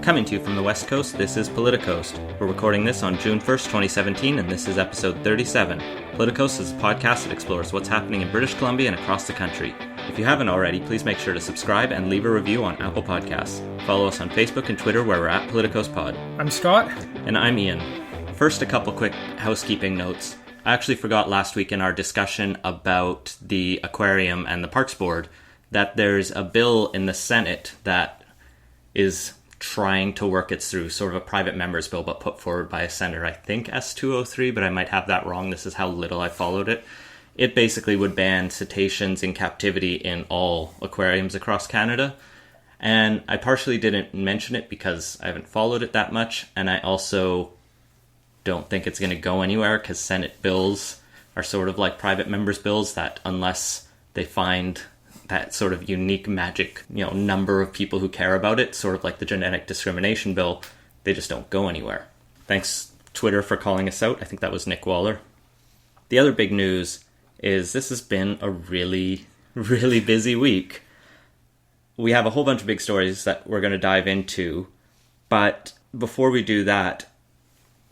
Coming to you from the West Coast, this is Politicoast. We're recording this on June 1st, 2017, and this is episode 37. Politicoast is a podcast that explores what's happening in British Columbia and across the country. If you haven't already, please make sure to subscribe and leave a review on Apple Podcasts. Follow us on Facebook and Twitter where we're at PoliticoastPod. I'm Scott. And I'm Ian. First, a couple quick housekeeping notes. I actually forgot last week in our discussion about the aquarium and the Parks Board that there's a bill in the Senate that is trying to work it through, sort of a private member's bill, but put forward by a senator, I think S203, but I might have that wrong. This is how little I followed it. It basically would ban cetaceans in captivity in all aquariums across Canada. And I partially didn't mention it because I haven't followed it that much, and I also don't think it's going to go anywhere because Senate bills are sort of like private members' bills that unless they find that sort of unique magic, number of people who care about it, sort of like the genetic discrimination bill, they just don't go anywhere. Thanks, Twitter, for calling us out. I think that was Nick Waller. The other big news is this has been a really, really busy week. We have a whole bunch of big stories that we're going to dive into, but before we do that,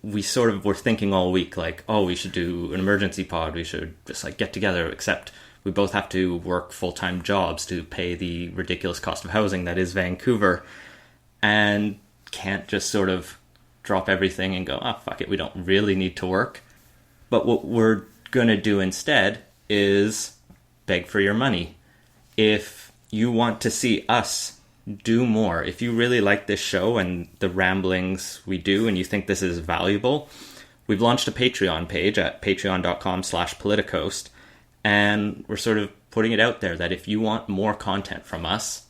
we sort of were thinking all week, we should do an emergency pod, we should just get together, except we both have to work full-time jobs to pay the ridiculous cost of housing that is Vancouver, and can't just sort of drop everything and go, fuck it, we don't really need to work. But what we're going to do instead is beg for your money. If you want to see us do more, if you really like this show and the ramblings we do and you think this is valuable, we've launched a Patreon page at patreon.com/politicoast. And we're sort of putting it out there that if you want more content from us,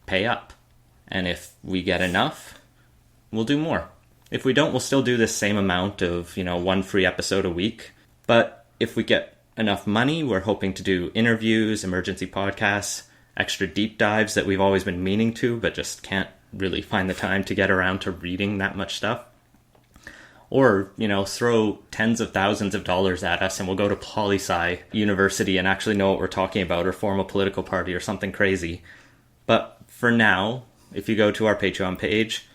pay up. And if we get enough, we'll do more. If we don't, we'll still do this same amount of, one free episode a week. But if we get enough money, we're hoping to do interviews, emergency podcasts, extra deep dives that we've always been meaning to, but just can't really find the time to get around to reading that much stuff. Or, throw tens of thousands of dollars at us and we'll go to poli-sci university and actually know what we're talking about, or form a political party or something crazy. But for now, if you go to our Patreon page,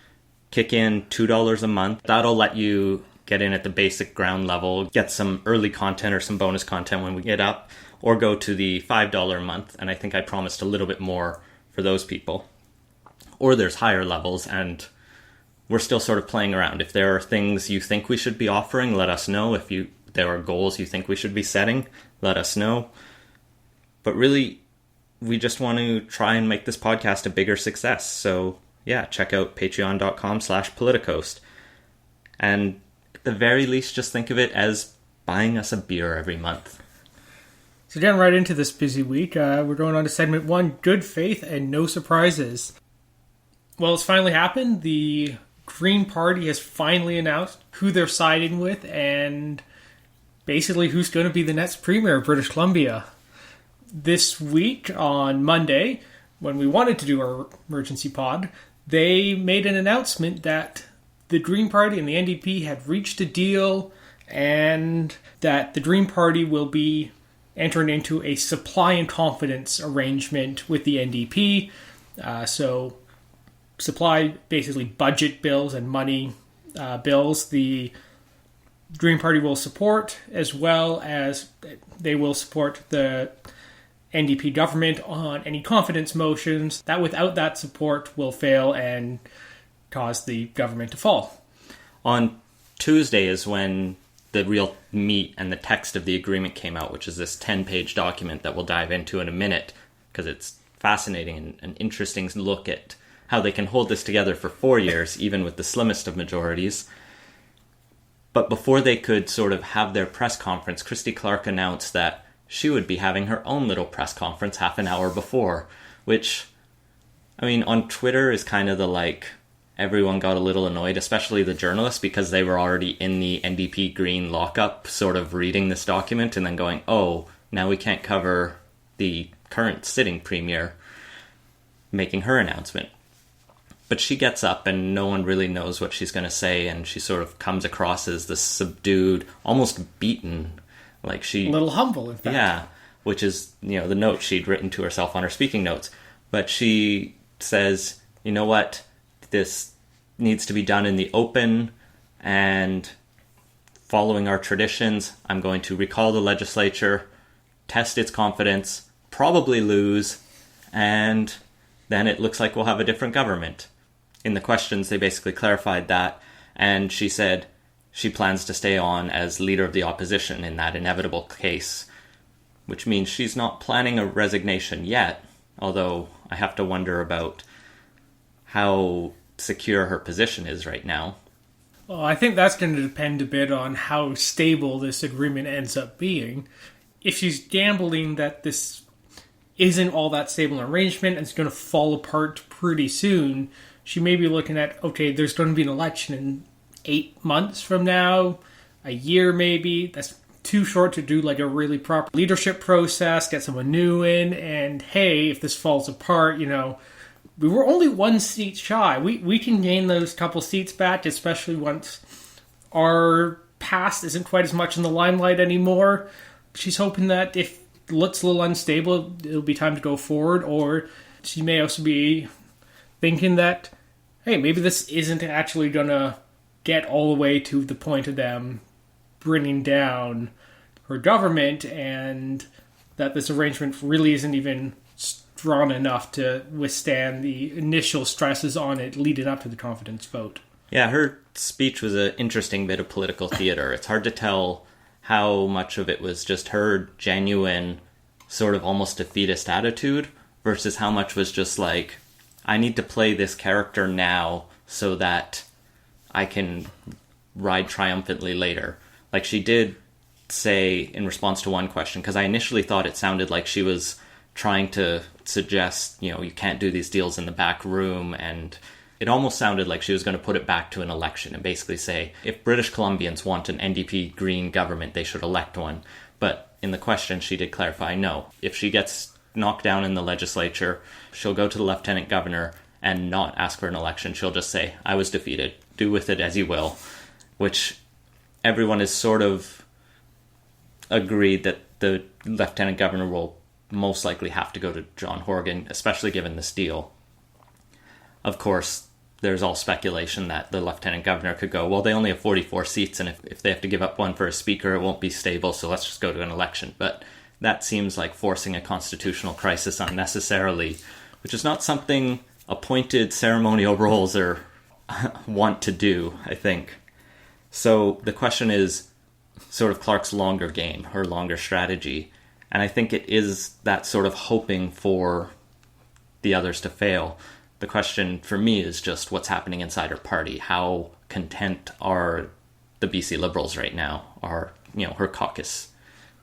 kick in $2 a month. That'll let you get in at the basic ground level, get some early content or some bonus content when we get up, or go to the $5 a month. And I think I promised a little bit more for those people. Or there's higher levels, and we're still sort of playing around. If there are things you think we should be offering, let us know. If there are goals you think we should be setting, let us know. But really, we just want to try and make this podcast a bigger success. So yeah, check out patreon.com/politicoast. And at the very least, just think of it as buying us a beer every month. So getting right into this busy week, we're going on to segment 1, Good Faith and No Surprises. Well, it's finally happened. The Green Party has finally announced who they're siding with and basically who's going to be the next Premier of British Columbia. This week, on Monday, when we wanted to do our emergency pod, they made an announcement that the Green Party and the NDP had reached a deal and that the Green Party will be entering into a supply and confidence arrangement with the NDP. Supply, basically budget bills and money bills, the Green Party will support, as well as they will support the NDP government on any confidence motions that without that support will fail and cause the government to fall. On Tuesday is when the real meat and the text of the agreement came out, which is this 10-page document that we'll dive into in a minute, because it's fascinating and an interesting look at how they can hold this together for 4 years, even with the slimmest of majorities. But before they could sort of have their press conference, Christy Clark announced that she would be having her own little press conference half an hour before, which, on Twitter is kind of everyone got a little annoyed, especially the journalists, because they were already in the NDP Green lockup, sort of reading this document and then going, now we can't cover the current sitting Premier making her announcement. But she gets up and no one really knows what she's going to say, and she sort of comes across as this subdued, almost beaten, a little humble, in fact. Yeah, which is, the note she'd written to herself on her speaking notes. But she says, you know what, this needs to be done in the open, and following our traditions, I'm going to recall the legislature, test its confidence, probably lose, and then it looks like we'll have a different government. In the questions, they basically clarified that, and she said she plans to stay on as leader of the opposition in that inevitable case, which means she's not planning a resignation yet, although I have to wonder about how secure her position is right now. Well, I think that's going to depend a bit on how stable this agreement ends up being. If she's gambling that this isn't all that stable an arrangement and it's going to fall apart pretty soon, she may be looking at, okay, there's going to be an election in 8 months from now, a year maybe. That's too short to do like a really proper leadership process, get someone new in, and hey, if this falls apart, we were only 1 seat shy. We can gain those couple seats back, especially once our past isn't quite as much in the limelight anymore. She's hoping that if it looks a little unstable, it'll be time to go forward, or she may also be thinking that, hey, maybe this isn't actually going to get all the way to the point of them bringing down her government, and that this arrangement really isn't even strong enough to withstand the initial stresses on it leading up to the confidence vote. Yeah, her speech was an interesting bit of political theater. It's hard to tell how much of it was just her genuine sort of almost defeatist attitude versus how much was just like, I need to play this character now so that I can ride triumphantly later. Like she did say in response to one question, because I initially thought it sounded like she was trying to suggest, you can't do these deals in the back room, and it almost sounded like she was going to put it back to an election and basically say, if British Columbians want an NDP Green government, they should elect one. But in the question, she did clarify, no. If she gets knocked down in the legislature, she'll go to the lieutenant governor and not ask for an election. She'll just say, I was defeated. Do with it as you will. Which everyone is sort of agreed that the lieutenant governor will most likely have to go to John Horgan, especially given this deal. Of course, there's all speculation that the lieutenant governor could go, well, they only have 44 seats, and if they have to give up one for a speaker, it won't be stable, so let's just go to an election. But that seems like forcing a constitutional crisis unnecessarily, which is not something appointed ceremonial roles are want to do, I think. So the question is sort of Clark's longer game, her longer strategy. And I think it is that sort of hoping for the others to fail. The question for me is just what's happening inside her party. How content are the BC Liberals right now, are, her caucus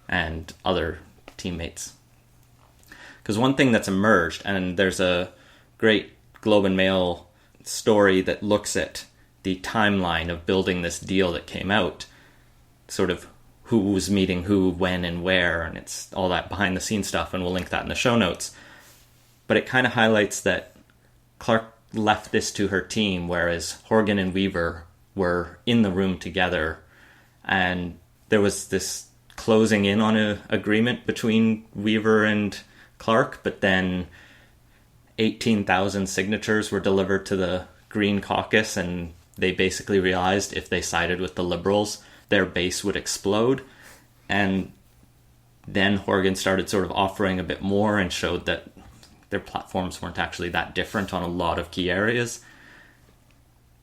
and other teammates? Because one thing that's emerged, and there's a great Globe and Mail story that looks at the timeline of building this deal that came out, sort of who was meeting who, when, and where, and it's all that behind the scenes stuff, and we'll link that in the show notes. But it kind of highlights that Clark left this to her team, whereas Horgan and Weaver were in the room together, and there was this closing in on an agreement between Weaver and Clark, but then 18,000 signatures were delivered to the Green caucus, and they basically realized if they sided with the Liberals, their base would explode. And then Horgan started sort of offering a bit more and showed that their platforms weren't actually that different on a lot of key areas.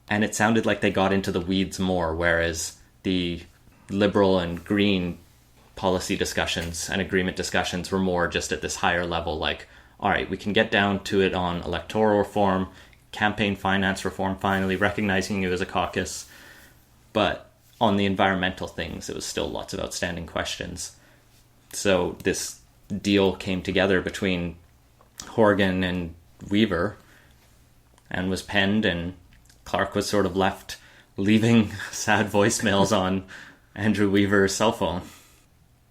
And it sounded like they got into the weeds more, whereas the Liberal and Green policy discussions and agreement discussions were more just at this higher level, like, all right, we can get down to it on electoral reform, campaign finance reform, finally recognizing you as a caucus. But on the environmental things, it was still lots of outstanding questions. So this deal came together between Horgan and Weaver and was penned, and Clark was sort of left leaving sad voicemails on Andrew Weaver's cell phone.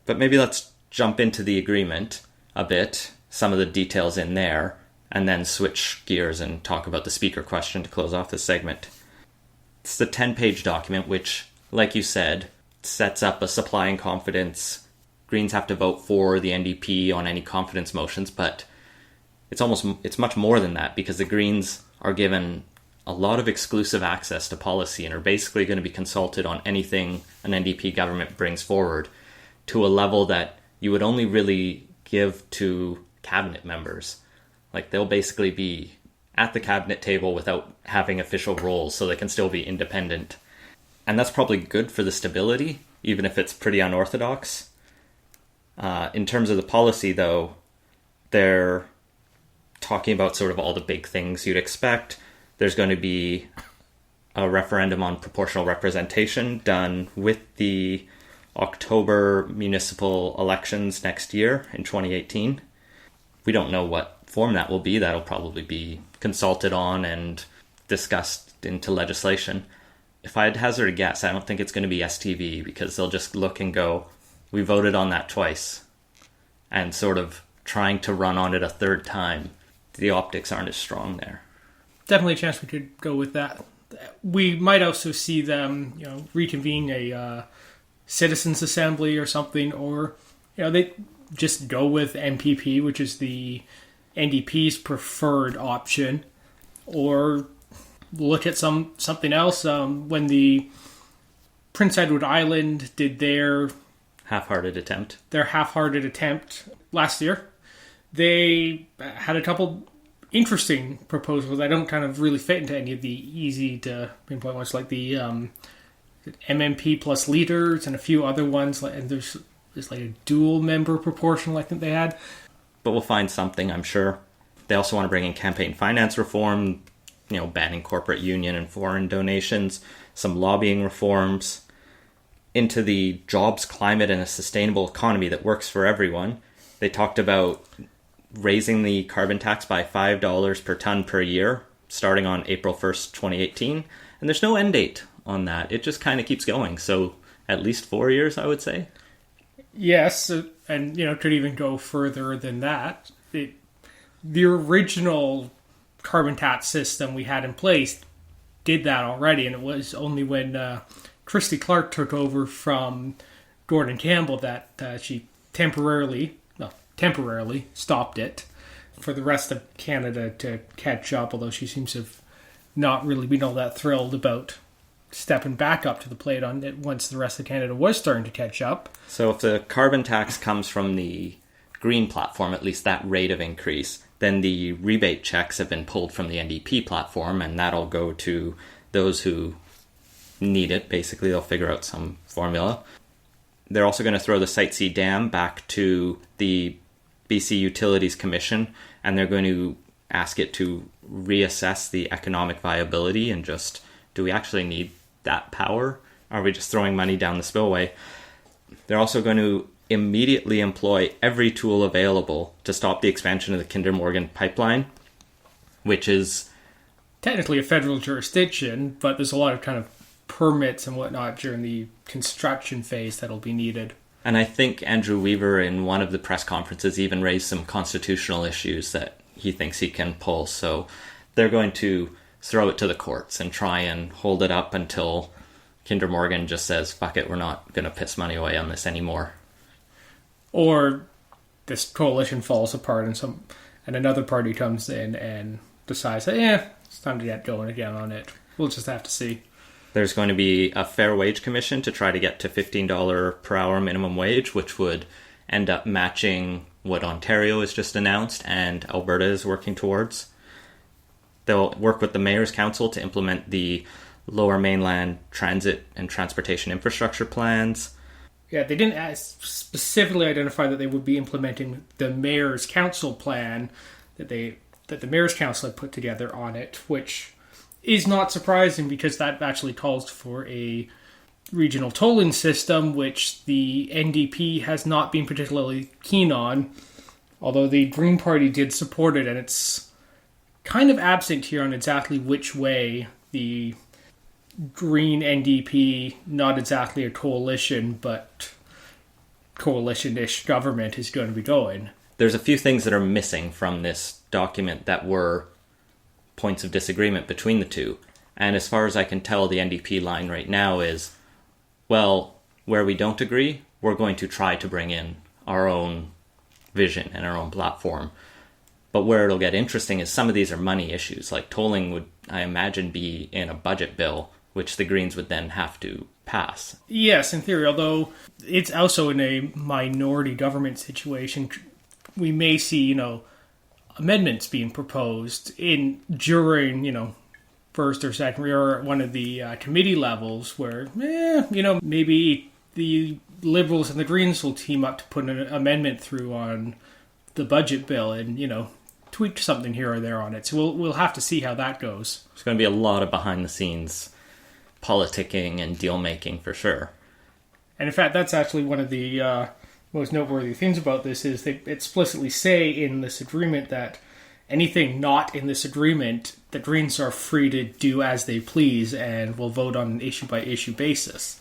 But maybe let's jump into the agreement a bit, some of the details in there, and then switch gears and talk about the speaker question to close off this segment. It's the 10-page document, which, like you said, sets up a supply and confidence. Greens have to vote for the NDP on any confidence motions, but it's much more than that, because the Greens are given a lot of exclusive access to policy and are basically going to be consulted on anything an NDP government brings forward, to a level that you would only really give to cabinet members. Like, they'll basically be at the cabinet table without having official roles, so they can still be independent. And that's probably good for the stability, even if it's pretty unorthodox. In terms of the policy, though, they're talking about sort of all the big things you'd expect. There's going to be a referendum on proportional representation done with the October municipal elections next year in 2018. We don't know what form that will be. That'll probably be consulted on and discussed into legislation. If I'd hazard a guess, I don't think it's going to be STV, because they'll just look and go, we voted on that twice. And sort of trying to run on it a third time, the optics aren't as strong there. Definitely a chance we could go with that. We might also see them, reconvene a citizens' assembly or something, or, they just go with MPP, which is the NDP's preferred option, or look at something else. When the Prince Edward Island did their half-hearted attempt last year, they had a couple interesting proposals that don't kind of really fit into any of the easy to pinpoint ones, like the MMP plus leaders and a few other ones, and there's like a dual member proportional I think they had. But we'll find something, I'm sure. They also want to bring in campaign finance reform, banning corporate union and foreign donations, some lobbying reforms, into the jobs, climate, and a sustainable economy that works for everyone. They talked about raising the carbon tax by $5 per ton per year, starting on April 1st, 2018. And there's no end date on that. It just kind of keeps going. So at least 4 years, I would say. Yes, and could even go further than that. The original carbon tax system we had in place did that already, and it was only when Christy Clark took over from Gordon Campbell that she temporarily stopped it for the rest of Canada to catch up, although she seems to have not really been all that thrilled about stepping back up to the plate on it once the rest of Canada was starting to catch up. So if the carbon tax comes from the Green platform, at least that rate of increase, then the rebate checks have been pulled from the NDP platform, and that'll go to those who need it. Basically, they'll figure out some formula. They're also going to throw the Site C dam back to the BC Utilities Commission, and they're going to ask it to reassess the economic viability and just, do we actually need that power? Are we just throwing money down the spillway? They're also going to immediately employ every tool available to stop the expansion of the Kinder Morgan pipeline, which is technically a federal jurisdiction, but there's a lot of kind of permits and whatnot during the construction phase that'll be needed. And I think Andrew Weaver in one of the press conferences even raised some constitutional issues that he thinks he can pull. So they're going to throw it to the courts and try and hold it up until Kinder Morgan just says, fuck it, we're not going to piss money away on this anymore. Or this coalition falls apart and another party comes in and decides that, it's time to get going again on it. We'll just have to see. There's going to be a fair wage commission to try to get to $15 per hour minimum wage, which would end up matching what Ontario has just announced and Alberta is working towards. They'll work with the Mayor's Council to implement the Lower Mainland transit and transportation infrastructure plans. Yeah, they didn't specifically identify that they would be implementing the Mayor's Council plan that the Mayor's Council had put together on it, which is not surprising because that actually calls for a regional tolling system, which the NDP has not been particularly keen on, although the Green Party did support it, and it's kind of absent here on exactly which way the Green NDP, not exactly a coalition, but coalition-ish government is going to be going. There's a few things that are missing from this document that were points of disagreement between the two. And as far as I can tell, the NDP line right now is, well, where we don't agree, we're going to try to bring in our own vision and our own platform. But where it'll get interesting is some of these are money issues. Like tolling would, I imagine, be in a budget bill, which the Greens would then have to pass. Yes, in theory, although it's also in a minority government situation. We may see, amendments being proposed during, first or second or one of the committee levels where, maybe the Liberals and the Greens will team up to put an amendment through on the budget bill and, tweak something here or there on it. So we'll have to see how that goes. There's going to be a lot of behind-the-scenes politicking and deal-making for sure. And in fact, that's actually one of the most noteworthy things about this is they explicitly say in this agreement that anything not in this agreement, the Greens are free to do as they please and will vote on an issue-by-issue basis.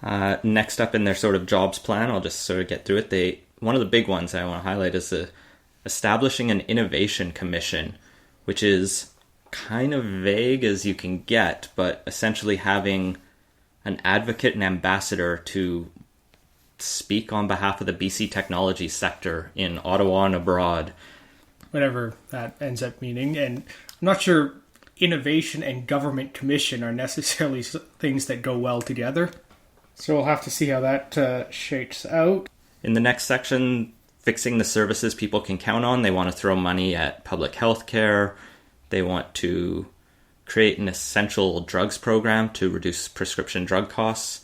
Next up in their sort of jobs plan, I'll just sort of get through it. One of the big ones I want to highlight is establishing an innovation commission, which is kind of vague as you can get, but essentially having an advocate and ambassador to speak on behalf of the BC technology sector in Ottawa and abroad. Whatever that ends up meaning. And I'm not sure innovation and government commission are necessarily things that go well together. So we'll have to see how that shakes out. In the next section, fixing the services people can count on. They want to throw money at public health care. They want to create an essential drugs program to reduce prescription drug costs,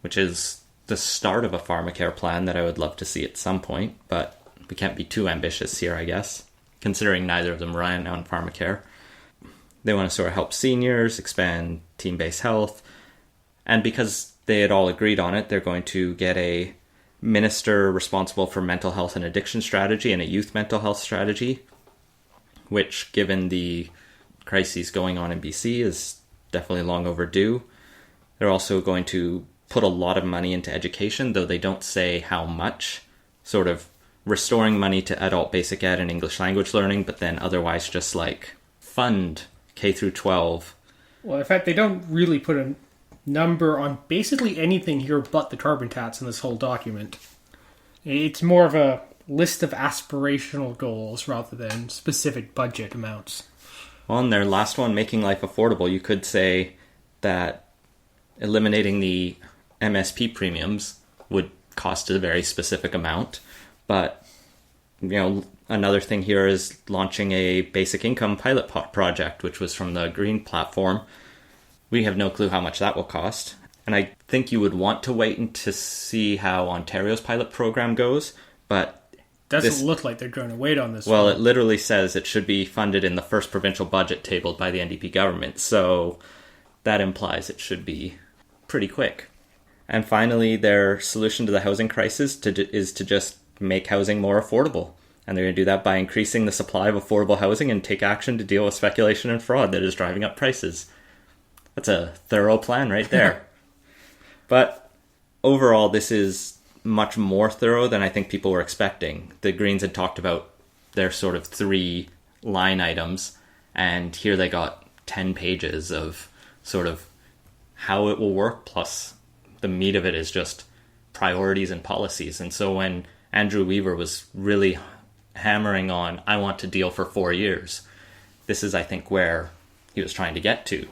which is the start of a pharmacare plan that I would love to see at some point, but we can't be too ambitious here, I guess, considering neither of them rely on pharmacare. They want to sort of help seniors, expand team-based health, and because they had all agreed on it, they're going to get a minister responsible for mental health and addiction strategy and a youth mental health strategy, which, given the crises going on in BC, is definitely long overdue. They're also going to put a lot of money into education, though they don't say how much, sort of restoring money to adult basic ed and English language learning, but then otherwise just like fund K through 12. Well, in fact, they don't really put a number on basically anything here but the carbon tax in this whole document. It's more of a list of aspirational goals rather than specific budget amounts. On their last one, making life affordable, you could say that eliminating the MSP premiums would cost a very specific amount. But, another thing here is launching a basic income pilot project, which was from the Green platform. We have no clue how much that will cost. And I think you would want to wait and to see how Ontario's pilot program goes, but doesn't look like they're going to wait on this. Well, it literally says it should be funded in the first provincial budget tabled by the NDP government, so that implies it should be pretty quick. And finally, their solution to the housing crisis is to just make housing more affordable. And they're going to do that by increasing the supply of affordable housing and take action to deal with speculation and fraud that is driving up prices. That's a thorough plan right there. But overall, this is much more thorough than I think people were expecting. The Greens had talked about their sort of 3 line items, and here they got 10 pages of sort of how it will work, plus the meat of it is just priorities and policies. And so when Andrew Weaver was really hammering on, I want to deal for 4 years, this is, I think, where he was trying to get to.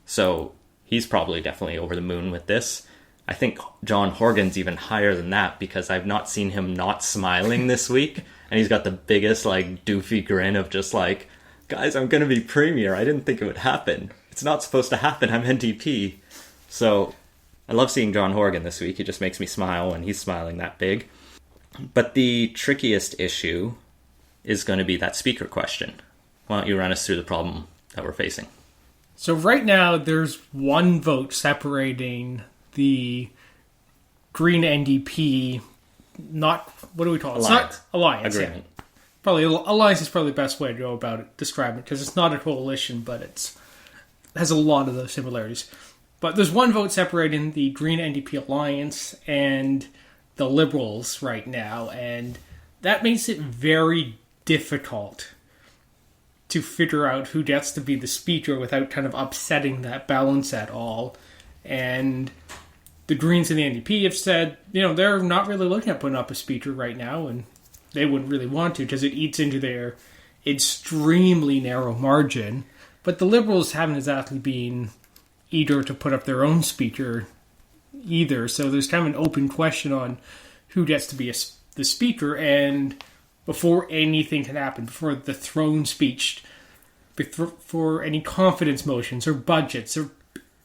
So he's probably definitely over the moon with this. I think John Horgan's even higher than that because I've not seen him not smiling this week. And he's got the biggest, doofy grin of just guys, I'm going to be premier. I didn't think it would happen. It's not supposed to happen. I'm NDP. So I love seeing John Horgan this week. He just makes me smile when he's smiling that big. But the trickiest issue is going to be that speaker question. Why don't you run us through the problem that we're facing? So right now, there's one vote separating the Green NDP, what do we call it? Alliance. It's not alliance. Agreement. Yeah. Probably alliance is probably the best way to go about it, describe it, because it's not a coalition, but it has a lot of those similarities. But there's one vote separating the Green NDP alliance and the Liberals right now, and that makes it very difficult to figure out who gets to be the speaker without kind of upsetting that balance at all. And the Greens and the NDP have said, they're not really looking at putting up a speaker right now, and they wouldn't really want to because it eats into their extremely narrow margin. But the Liberals haven't exactly been eager to put up their own speaker either. So there's kind of an open question on who gets to be the speaker. And before anything can happen, before the throne speech, before any confidence motions or budgets or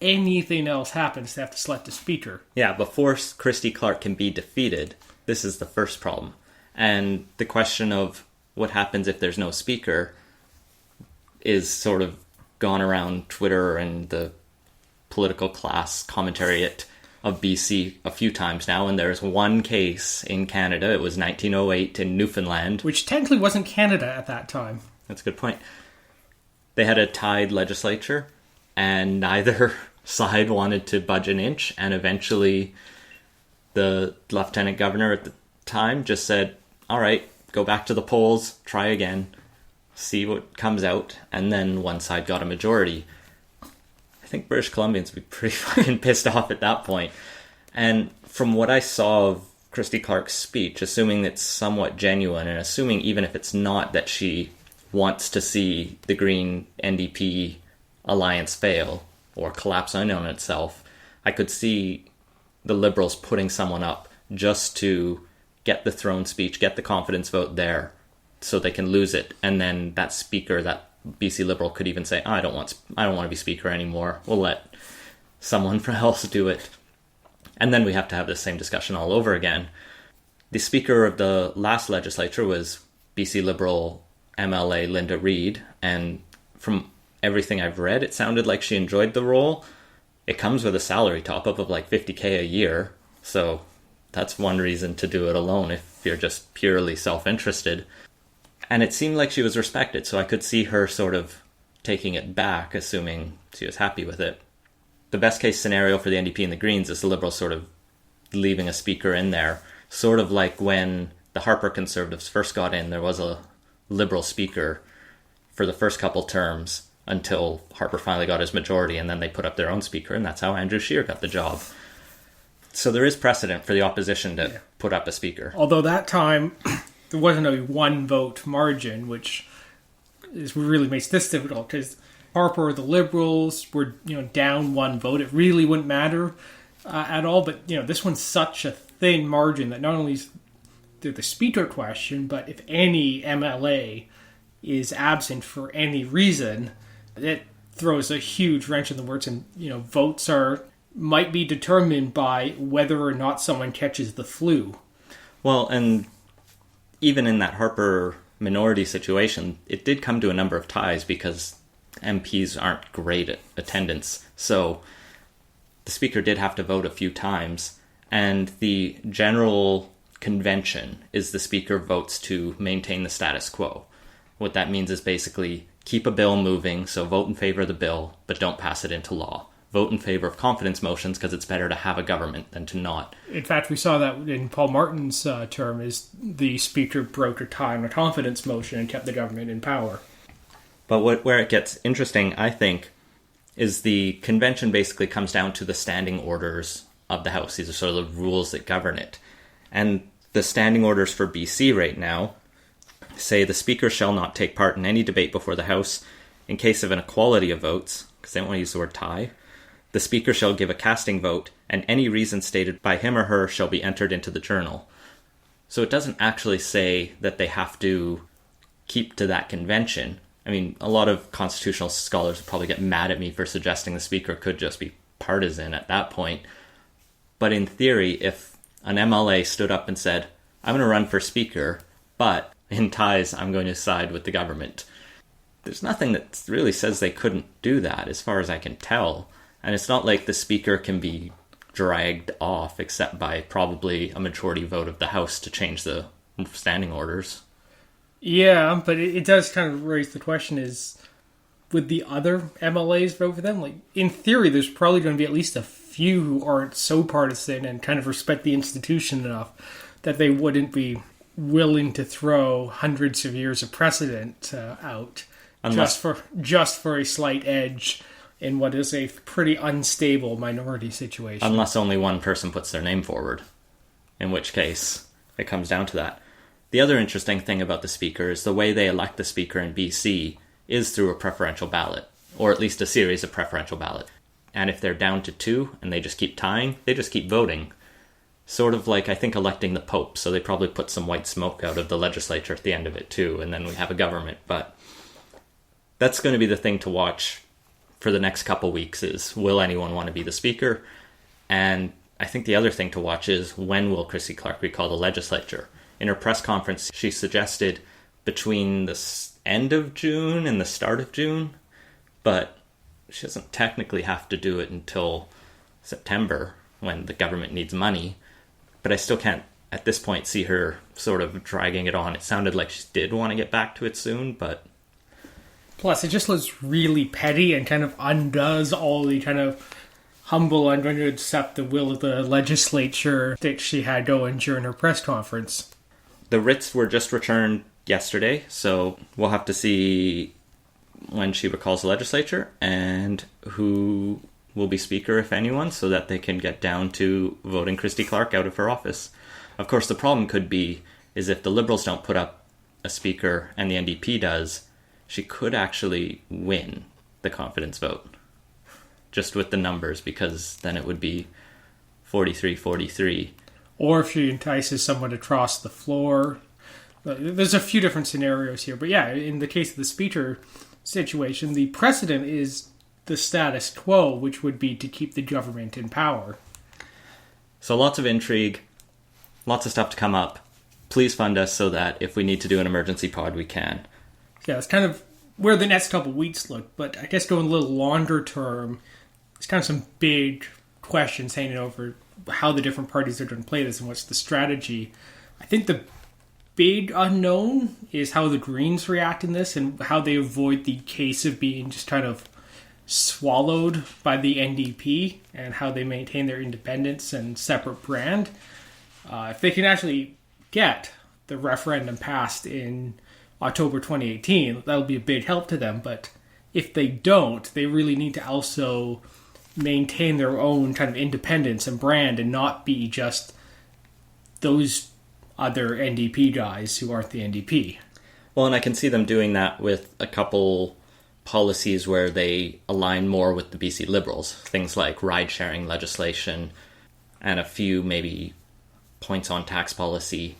anything else happens, they have to select a speaker. Yeah, before Christy Clark can be defeated, this is the first problem. And the question of what happens if there's no speaker is sort of gone around Twitter and the political class commentariat of BC a few times now. And there's one case in Canada, it was 1908 in Newfoundland. Which technically wasn't Canada at that time. That's a good point. They had a tied legislature, and neither side wanted to budge an inch, and eventually the lieutenant governor at the time just said, all right, go back to the polls, try again, see what comes out, and then one side got a majority. I think British Columbians would be pretty fucking pissed off at that point. And from what I saw of Christy Clark's speech, assuming it's somewhat genuine, and assuming even if it's not that she wants to see the GreeNDP alliance fail or collapse in on itself, I could see the Liberals putting someone up just to get the throne speech, get the confidence vote there so they can lose it. And then that speaker, that BC Liberal could even say, I don't want to be speaker anymore. We'll let someone else do it. And then we have to have the same discussion all over again. The speaker of the last legislature was BC Liberal MLA Linda Reid, and from everything I've read, it sounded like she enjoyed the role. It comes with a salary top-up of like $50,000 a year, so that's one reason to do it alone if you're just purely self-interested. And it seemed like she was respected, so I could see her sort of taking it back, assuming she was happy with it. The best case scenario for the NDP and the Greens is the Liberals sort of leaving a speaker in there, sort of like when the Harper Conservatives first got in, there was a Liberal speaker for the first couple terms until Harper finally got his majority, and then they put up their own speaker, and that's how Andrew Scheer got the job. So there is precedent for the opposition to put up a speaker. Although that time, there wasn't a one-vote margin, which really makes this difficult, because Harper or the Liberals were down one vote. It really wouldn't matter at all, but this one's such a thin margin that not only is there the speaker question, but if any MLA is absent for any reason, it throws a huge wrench in the works, and votes might be determined by whether or not someone catches the flu. Well, and even in that Harper minority situation, it did come to a number of ties because MPs aren't great at attendance. So the speaker did have to vote a few times, and the general convention is the speaker votes to maintain the status quo. What that means is basically keep a bill moving, so vote in favor of the bill, but don't pass it into law. Vote in favor of confidence motions because it's better to have a government than to not. In fact, we saw that in Paul Martin's term, is the speaker broke a tie on a confidence motion and kept the government in power. But where it gets interesting, I think, is the convention basically comes down to the standing orders of the House. These are sort of the rules that govern it. And the standing orders for BC right now say the Speaker shall not take part in any debate before the House in case of an equality of votes, because they don't want to use the word tie. The Speaker shall give a casting vote, and any reason stated by him or her shall be entered into the journal. So it doesn't actually say that they have to keep to that convention. I mean, a lot of constitutional scholars would probably get mad at me for suggesting the Speaker could just be partisan at that point. But in theory, if an MLA stood up and said, I'm going to run for Speaker, but in ties, I'm going to side with the government, there's nothing that really says they couldn't do that, as far as I can tell. And it's not like the Speaker can be dragged off, except by probably a majority vote of the House to change the standing orders. Yeah, but it does kind of raise the question is, would the other MLAs vote for them? Like, in theory, there's probably going to be at least a few who aren't so partisan and kind of respect the institution enough that they wouldn't be willing to throw hundreds of years of precedent out just for a slight edge in what is a pretty unstable minority situation. Unless only one person puts their name forward, in which case it comes down to that. The other interesting thing about the Speaker is the way they elect the Speaker in BC is through a preferential ballot, or at least a series of preferential ballots. And if they're down to 2 and they just keep tying, they just keep voting. Sort of like, I think, electing the Pope, so they probably put some white smoke out of the legislature at the end of it too, and then we have a government. But that's going to be the thing to watch for the next couple weeks is, will anyone want to be the Speaker? And I think the other thing to watch is, when will Christy Clark recall the legislature? In her press conference, she suggested between the end of June and the start of June, but she doesn't technically have to do it until September when the government needs money. But I still can't, at this point, see her sort of dragging it on. It sounded like she did want to get back to it soon, but... Plus, it just looks really petty and kind of undoes all the kind of humble, I'm going to accept the will of the legislature that she had going during her press conference. The writs were just returned yesterday, so we'll have to see when she recalls the legislature and who will be Speaker, if anyone, so that they can get down to voting Christy Clark out of her office. Of course, the problem could be is if the Liberals don't put up a Speaker and the NDP does, she could actually win the confidence vote, just with the numbers, because then it would be 43-43. Or if she entices someone to cross the floor. There's a few different scenarios here. But yeah, in the case of the Speaker situation, the precedent is the status quo, which would be to keep the government in power. So lots of intrigue, lots of stuff to come up. Please fund us so that if we need to do an emergency pod, we can. Yeah, it's kind of where the next couple of weeks look, but I guess going a little longer term, it's kind of some big questions hanging over how the different parties are going to play this and what's the strategy. I think the big unknown is how the Greens react in this and how they avoid the case of being just kind of swallowed by the NDP and how they maintain their independence and separate brand. If they can actually get the referendum passed in October 2018, that'll be a big help to them. But if they don't, they really need to also maintain their own kind of independence and brand and not be just those other NDP guys who aren't the NDP. Well, and I can see them doing that with a couple policies where they align more with the BC Liberals. Things like ride-sharing legislation and a few maybe points on tax policy,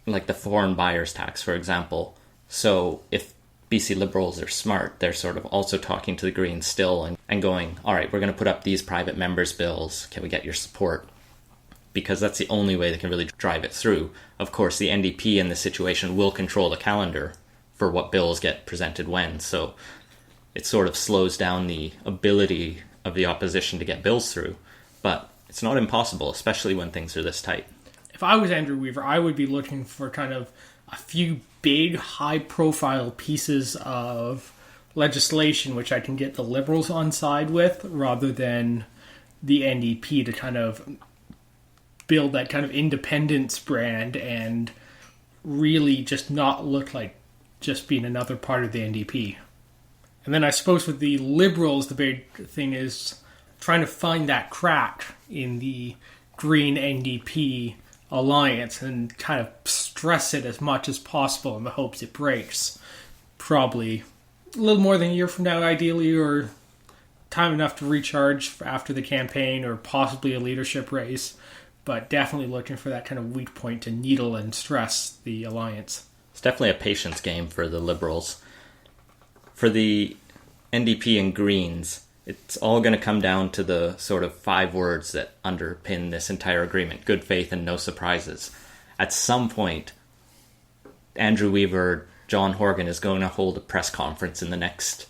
like the foreign buyers tax, for example. So if BC Liberals are smart, they're sort of also talking to the Greens still and going, all right, we're going to put up these private members' bills. Can we get your support? Because that's the only way they can really drive it through. Of course, the NDP in this situation will control the calendar for what bills get presented when. So it sort of slows down the ability of the opposition to get bills through. But it's not impossible, especially when things are this tight. If I was Andrew Weaver, I would be looking for kind of a few big, high-profile pieces of legislation which I can get the Liberals on side with, rather than the NDP, to kind of build that kind of independence brand and really just not look like just being another part of the NDP. And then I suppose with the Liberals, the big thing is trying to find that crack in the Green NDP alliance and kind of stress it as much as possible in the hopes it breaks. Probably a little more than a year from now, ideally, or time enough to recharge after the campaign or possibly a leadership race. But definitely looking for that kind of weak point to needle and stress the alliance. It's definitely a patience game for the Liberals. For the NDP and Greens, it's all going to come down to the sort of 5 words that underpin this entire agreement: good faith and no surprises. At some point, Andrew Weaver, John Horgan is going to hold a press conference in the next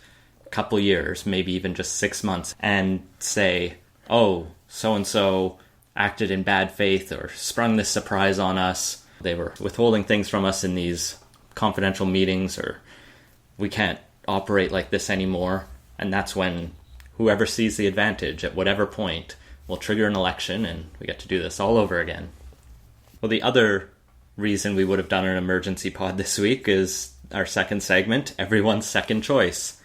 couple years, maybe even just 6 months, and say, oh, so-and-so acted in bad faith or sprung this surprise on us. They were withholding things from us in these confidential meetings, or we can't operate like this anymore. And that's when whoever sees the advantage at whatever point will trigger an election and we get to do this all over again. Well, the other reason we would have done an emergency pod this week is our second segment, Everyone's Second Choice.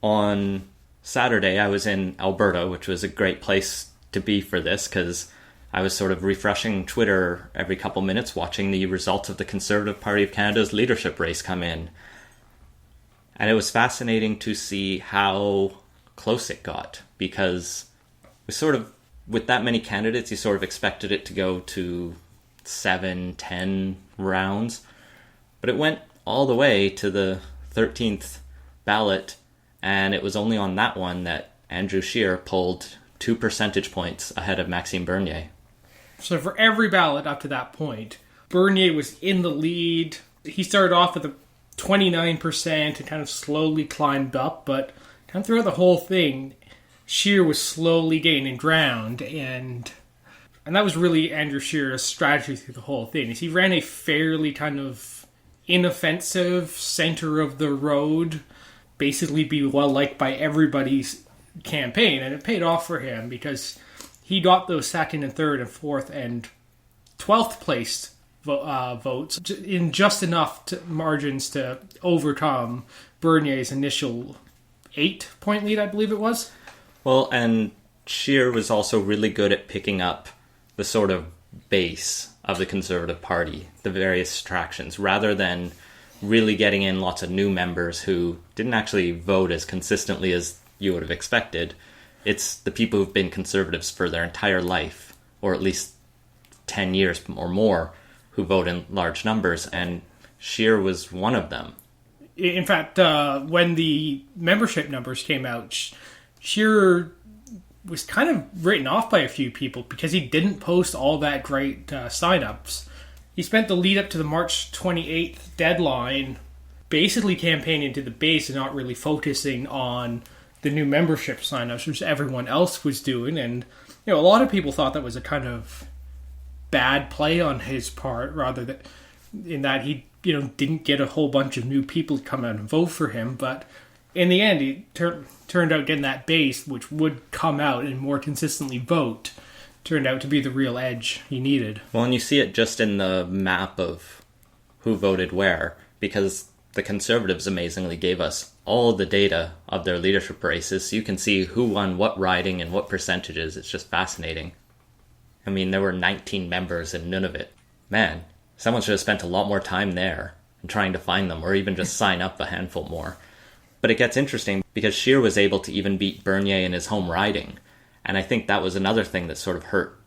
On Saturday, I was in Alberta, which was a great place to be for this because I was sort of refreshing Twitter every couple minutes, watching the results of the Conservative Party of Canada's leadership race come in. And it was fascinating to see how close it got, because we sort of, with that many candidates, you sort of expected it to go to 7, 10 rounds. But it went all the way to the 13th ballot, and it was only on that one that Andrew Scheer pulled 2 percentage points ahead of Maxime Bernier. So for every ballot up to that point, Bernier was in the lead. He started off with a 29% and kind of slowly climbed up, but kind of throughout the whole thing, Scheer was slowly gaining ground, and that was really Andrew Scheer's strategy through the whole thing. Is he ran a fairly kind of inoffensive, center of the road, basically be well liked by everybody's campaign, and it paid off for him because he got those second and third and fourth and 12th placed votes in just enough margins to overcome Bernier's initial 8-point lead, I believe it was. Well, and Scheer was also really good at picking up the sort of base of the Conservative Party, the various attractions, rather than really getting in lots of new members who didn't actually vote as consistently as you would have expected. It's the people who've been Conservatives for their entire life, or at least 10 years or more, who vote in large numbers, and Scheer was one of them. In fact, when the membership numbers came out, Scheer was kind of written off by a few people because he didn't post all that great sign-ups. He spent the lead up to the March 28th deadline basically campaigning to the base and not really focusing on the new membership sign-ups, which everyone else was doing. And a lot of people thought that was a kind of bad play on his part, rather than in that he didn't get a whole bunch of new people to come out and vote for him. But in the end, he turned out getting that base, which would come out and more consistently vote, turned out to be the real edge he needed. Well, and you see it just in the map of who voted where, because the Conservatives amazingly gave us all the data of their leadership races, so you can see who won what riding and what percentages. It's just fascinating. I mean, there were 19 members in Nunavut. Man, someone should have spent a lot more time there and trying to find them, or even just sign up a handful more. But it gets interesting because Scheer was able to even beat Bernier in his home riding. And I think that was another thing that sort of hurt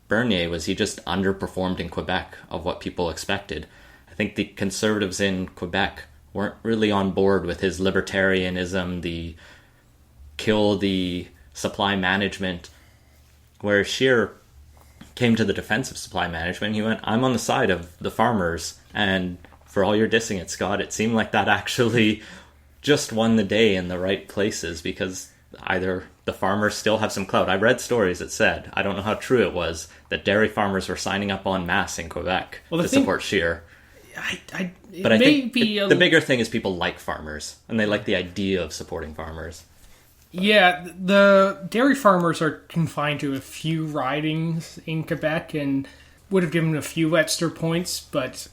Bernier, was he just underperformed in Quebec of what people expected. I think the Conservatives in Quebec weren't really on board with his libertarianism, the kill the supply management, where Scheer came to the defense of supply management. He went, I'm on the side of the farmers, and for all your dissing it, Scott, it seemed like that actually just won the day in the right places, because either the farmers still have some clout. I read stories that said, I don't know how true it was, that dairy farmers were signing up en masse in Quebec to support Scheer. But I think the bigger thing is people like farmers, and they like the idea of supporting farmers. Yeah, the dairy farmers are confined to a few ridings in Quebec and would have given a few extra points, but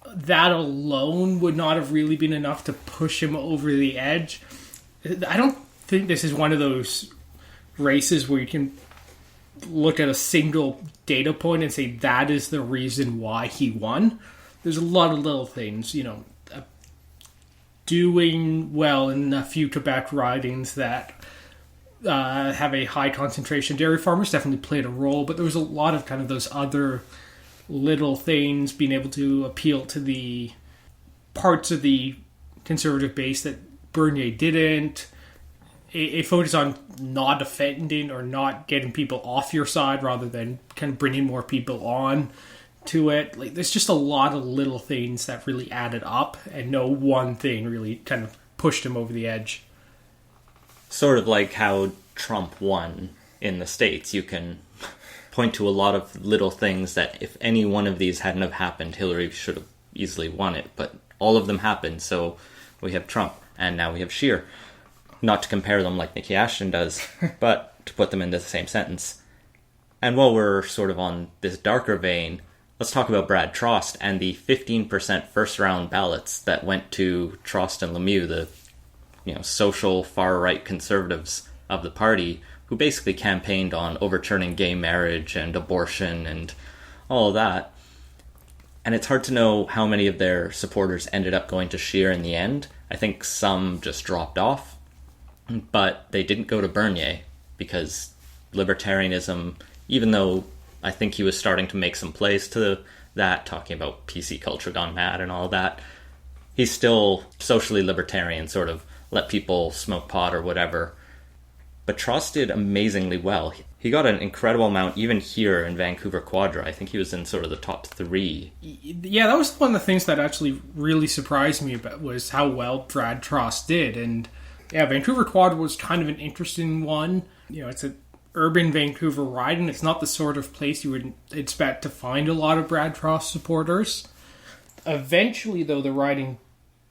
that alone would not have really been enough to push him over the edge. I don't think this is one of those races where you can look at a single data point and say that is the reason why he won. There's a lot of little things, doing well in a few Quebec ridings that have a high concentration of dairy farmers definitely played a role, but there was a lot of kind of those other little things, being able to appeal to the parts of the Conservative base that Bernier didn't. A focus on not offending or not getting people off your side rather than kind of bringing more people on to it. Like, there's just a lot of little things that really added up, and no one thing really kind of pushed him over the edge. Sort of like how Trump won in the States. You can point to a lot of little things that if any one of these hadn't have happened, Hillary should have easily won it, but all of them happened, so we have Trump, and now we have Scheer. Not to compare them like Nikki Ashton does, but to put them into the same sentence. And while we're sort of on this darker vein, let's talk about Brad Trost and the 15% first-round ballots that went to Trost and Lemieux, the social far-right conservatives of the party, who basically campaigned on overturning gay marriage and abortion and all of that. And it's hard to know how many of their supporters ended up going to Scheer in the end. I think some just dropped off, but they didn't go to Bernier because libertarianism, even though I think he was starting to make some plays to that, talking about PC culture gone mad and all that, he's still socially libertarian, sort of let people smoke pot or whatever. But Trost did amazingly well. He got an incredible amount even here in Vancouver Quadra. I think he was in sort of the top 3. Yeah, that was one of the things that actually really surprised me about was how well Brad Trost did. And yeah, Vancouver Quadra was kind of an interesting one. You know, it's an urban Vancouver ride, and it's not the sort of place you would expect to find a lot of Brad Trost supporters. Eventually, though, the riding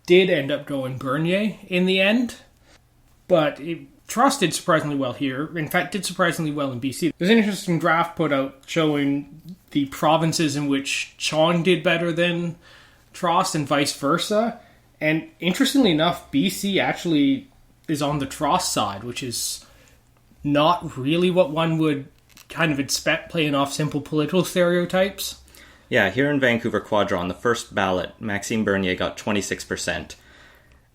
did end up going Bernier in the end, but Trost did surprisingly well here. In fact, did surprisingly well in BC. There's an interesting graph put out showing the provinces in which Chong did better than Trost and vice versa. And interestingly enough, BC actually is on the Trost side, which is not really what one would kind of expect playing off simple political stereotypes. Yeah, here in Vancouver Quadra, on the first ballot, Maxime Bernier got 26%.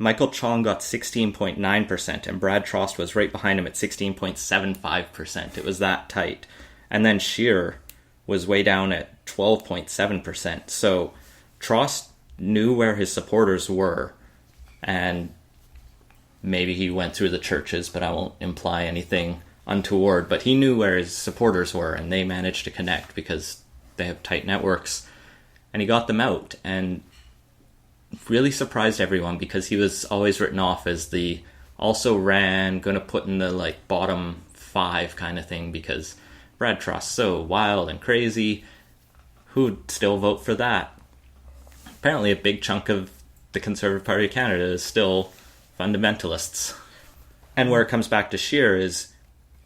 Michael Chong got 16.9%, and Brad Trost was right behind him at 16.75%. It was that tight. And then Scheer was way down at 12.7%. So Trost knew where his supporters were, and maybe he went through the churches, but I won't imply anything untoward. But he knew where his supporters were, and they managed to connect because they have tight networks. And he got them out, and really surprised everyone because he was always written off as the also ran, gonna put in the like bottom 5 kind of thing because Brad Trost's so wild and crazy. Who'd still vote for that? Apparently a big chunk of the Conservative Party of Canada is still fundamentalists. And where it comes back to Scheer is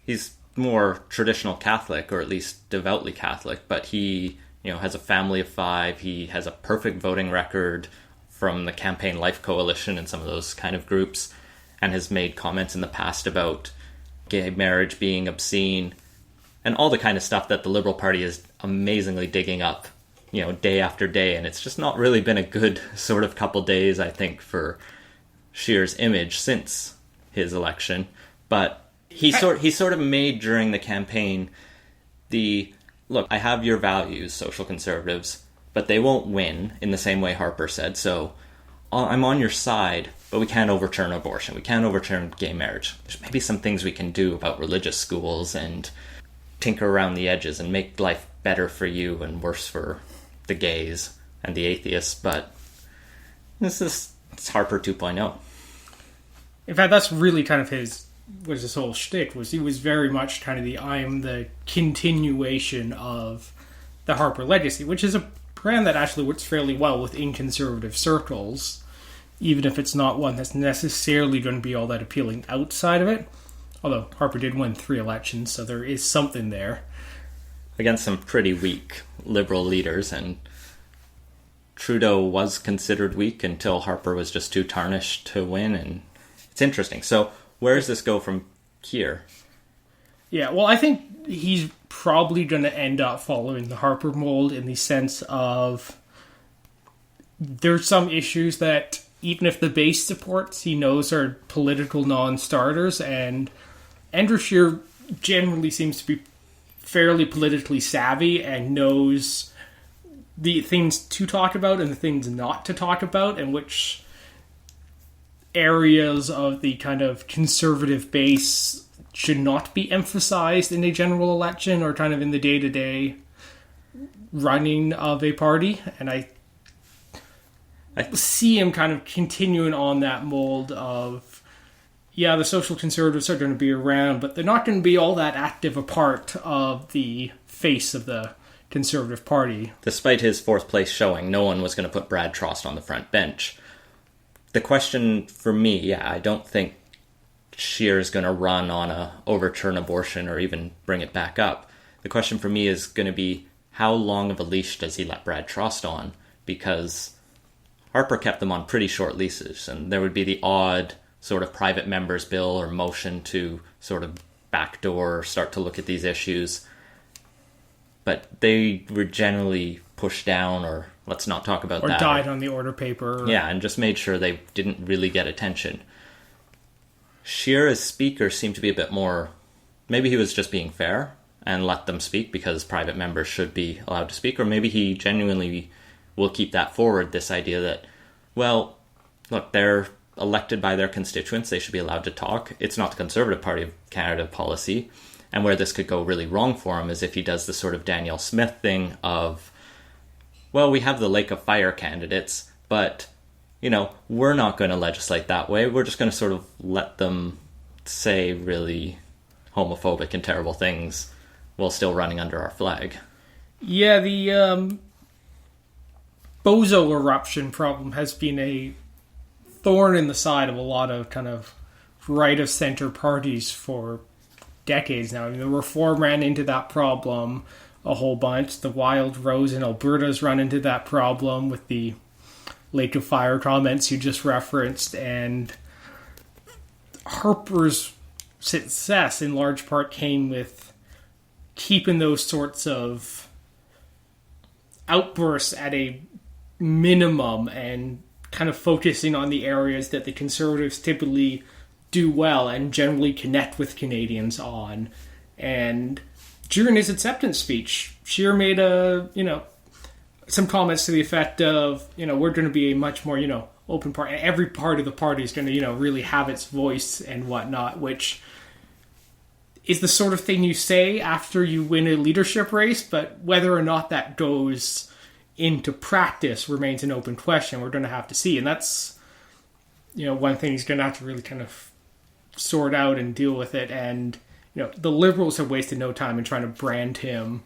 he's more traditional Catholic, or at least devoutly Catholic, but he, has a family of 5. He has a perfect voting record from the Campaign Life Coalition and some of those kind of groups, and has made comments in the past about gay marriage being obscene and all the kind of stuff that the Liberal Party is amazingly digging up, day after day. And it's just not really been a good sort of couple days, I think, for Scheer's image since his election. But he sort of made during the campaign look, I have your values, social conservatives, but they won't win in the same way Harper said. So I'm on your side, but we can't overturn abortion. We can't overturn gay marriage. There's maybe some things we can do about religious schools and tinker around the edges and make life better for you and worse for the gays and the atheists. But it's Harper 2.0. In fact, that's really kind of his whole shtick. He was very much kind of I'm the continuation of the Harper legacy, which is a brand that actually works fairly well within conservative circles, even if it's not one that's necessarily going to be all that appealing outside of it. Although Harper did win 3 elections, so there is something there. Against some pretty weak Liberal leaders, and Trudeau was considered weak until Harper was just too tarnished to win, and it's interesting. So where does this go from here? Yeah, well, I think he's probably going to end up following the Harper mold in the sense of there's some issues that even if the base supports, he knows are political non-starters, and Andrew Scheer generally seems to be fairly politically savvy and knows the things to talk about and the things not to talk about, and which areas of the kind of conservative base should not be emphasized in a general election or kind of in the day-to-day running of a party. And I see him kind of continuing on that mold of, yeah, the social conservatives are going to be around, but they're not going to be all that active a part of the face of the Conservative Party. Despite his 4th place showing, no one was going to put Brad Trost on the front bench. The question for me, I don't think Scheer is going to run on a overturn abortion or even bring it back up. The question for me is going to be, how long of a leash does he let Brad Trost on? Because Harper kept them on pretty short leases, and there would be the odd sort of private members bill or motion to sort of backdoor, start to look at these issues. But they were generally pushed down, or let's not talk about that. Or died on the order paper. Yeah, and just made sure they didn't really get attention. Scheer as speaker seemed to be a bit more... Maybe he was just being fair and let them speak because private members should be allowed to speak, or maybe he genuinely will keep that forward, this idea that, well, look, they're elected by their constituents, they should be allowed to talk. It's not the Conservative Party of Canada policy. And where this could go really wrong for him is if he does the sort of Danielle Smith thing of, well, we have the Lake of Fire candidates, but, we're not going to legislate that way. We're just going to sort of let them say really homophobic and terrible things while still running under our flag. Yeah, the bozo eruption problem has been a thorn in the side of a lot of kind of right-of-center parties for decades now. I mean, the Reform ran into that problem a whole bunch. The Wild Rose in Alberta's run into that problem with the Lake of Fire comments you just referenced, and Harper's success in large part came with keeping those sorts of outbursts at a minimum and kind of focusing on the areas that the Conservatives typically do well and generally connect with Canadians on. And during his acceptance speech, Scheer made some comments to the effect of, we're going to be a much more, open party. Every part of the party is going to, really have its voice and whatnot, which is the sort of thing you say after you win a leadership race, but whether or not that goes into practice remains an open question. We're going to have to see. And that's, one thing he's going to have to really kind of sort out and deal with it. And, the Liberals have wasted no time in trying to brand him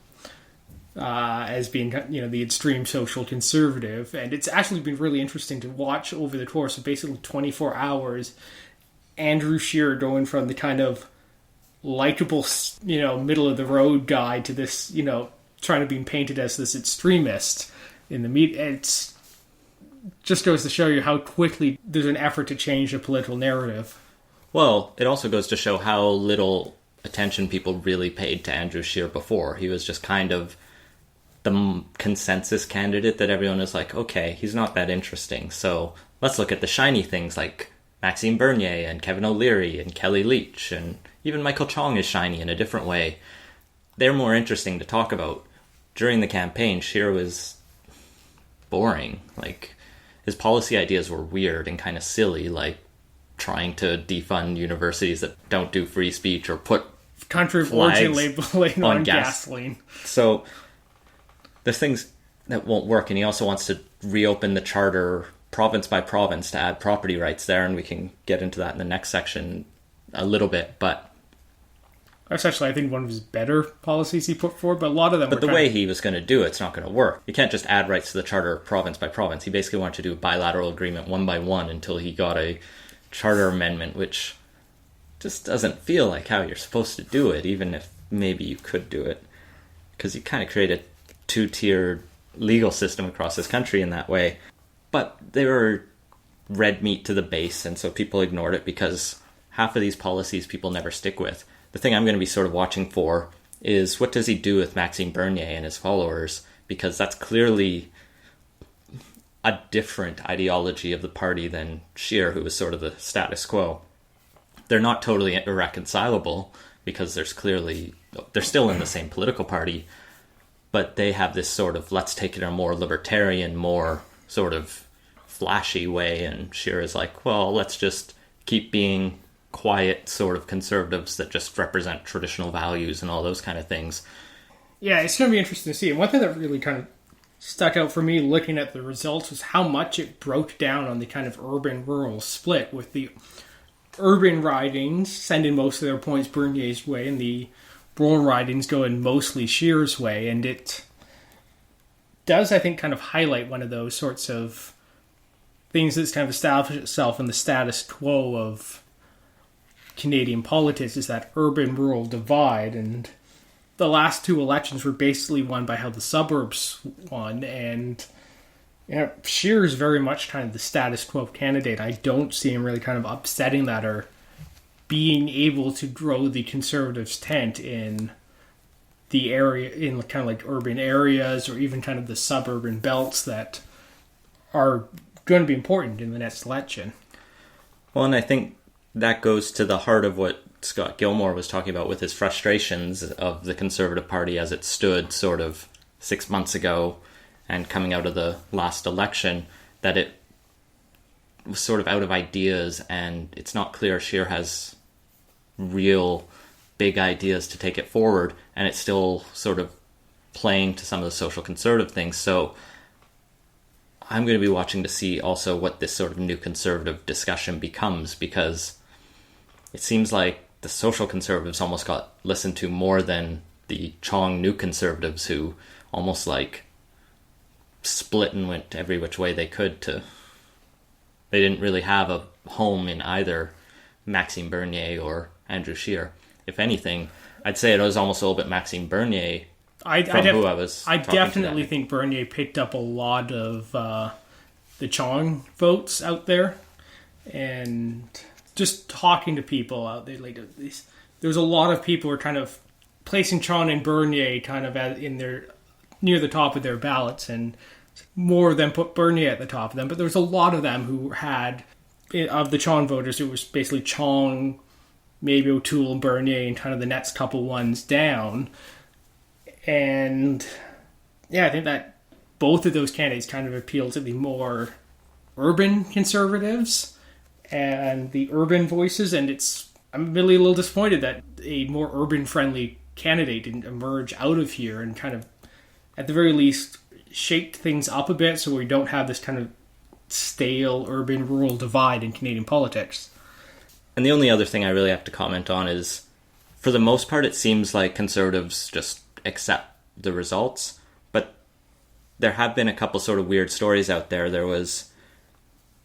as being, the extreme social conservative. And it's actually been really interesting to watch over the course of basically 24 hours, Andrew Scheer going from the kind of likable, middle of the road guy to this, trying to be painted as this extremist in the media. It just goes to show you how quickly there's an effort to change the political narrative. Well, it also goes to show how little attention people really paid to Andrew Scheer before. He was just kind of the consensus candidate that everyone is like, okay, he's not that interesting, so let's look at the shiny things like Maxime Bernier and Kevin O'Leary and Kelly Leitch, and even Michael Chong is shiny in a different way. They're more interesting to talk about. During the campaign, Scheer was boring. Like, his policy ideas were weird and kind of silly, like trying to defund universities that don't do free speech or put country of origin labeling on gasoline. So there's things that won't work, and he also wants to reopen the charter province by province to add property rights there, and we can get into that in the next section a little bit, but that's actually, I think, one of his better policies he put forward, but a lot of them But the way he was going to do it's not going to work. You can't just add rights to the charter province by province. He basically wanted to do a bilateral agreement one by one until he got a charter amendment, which just doesn't feel like how you're supposed to do it, even if maybe you could do it. Because you kind of create a two-tiered legal system across this country in that way. But they were red meat to the base, and so people ignored it because half of these policies people never stick with. The thing I'm going to be sort of watching for is what does he do with Maxime Bernier and his followers, because that's clearly a different ideology of the party than Scheer, who was sort of the status quo. They're not totally irreconcilable because they're still in the same political party, but they have this sort of let's take it in a more libertarian, more sort of flashy way, and Scheer is like, well, let's just keep being quiet sort of conservatives that just represent traditional values and all those kind of things. Yeah, it's going to be interesting to see. And one thing that really kind of stuck out for me looking at the results was how much it broke down on the kind of urban-rural split, with the urban ridings sending most of their points Bernier's way and the rural ridings going mostly Scheer's way. And it does, I think, kind of highlight one of those sorts of things that's kind of established itself in the status quo of Canadian politics, is that urban-rural divide. And the last two elections were basically won by how the suburbs won, and Scheer is very much kind of the status quo candidate. I don't see him really kind of upsetting that or being able to grow the Conservatives' tent in the area, in kind of like urban areas or even kind of the suburban belts that are going to be important in the next election. Well, and I think that goes to the heart of what Scott Gilmore was talking about with his frustrations of the Conservative Party as it stood sort of 6 months ago and coming out of the last election, that it was sort of out of ideas, and it's not clear Scheer has real big ideas to take it forward, and it's still sort of playing to some of the social conservative things. So I'm going to be watching to see also what this sort of new conservative discussion becomes, because it seems like the social conservatives almost got listened to more than the Chong new conservatives, who almost like split and went every which way they could to... They didn't really have a home in either Maxime Bernier or Andrew Scheer. If anything, I'd say it was almost a little bit Maxime Bernier I definitely to. think Bernier picked up a lot of the Chong votes out there, and just talking to people out there, like there's a lot of people who are kind of placing Chong and Bernier kind of in their near the top of their ballots, and more of them put Bernier at the top of them. But there was a lot of them who had, of the Chong voters, it was basically Chong, maybe O'Toole and Bernier, and kind of the next couple ones down. And yeah, I think that both of those candidates kind of appeal to the more urban conservatives and the urban voices. And I'm really a little disappointed that a more urban-friendly candidate didn't emerge out of here and kind of, at the very least, shake things up a bit so we don't have this kind of stale urban-rural divide in Canadian politics. And the only other thing I really have to comment on is, for the most part, it seems like conservatives just accept the results. But there have been a couple sort of weird stories out there. There was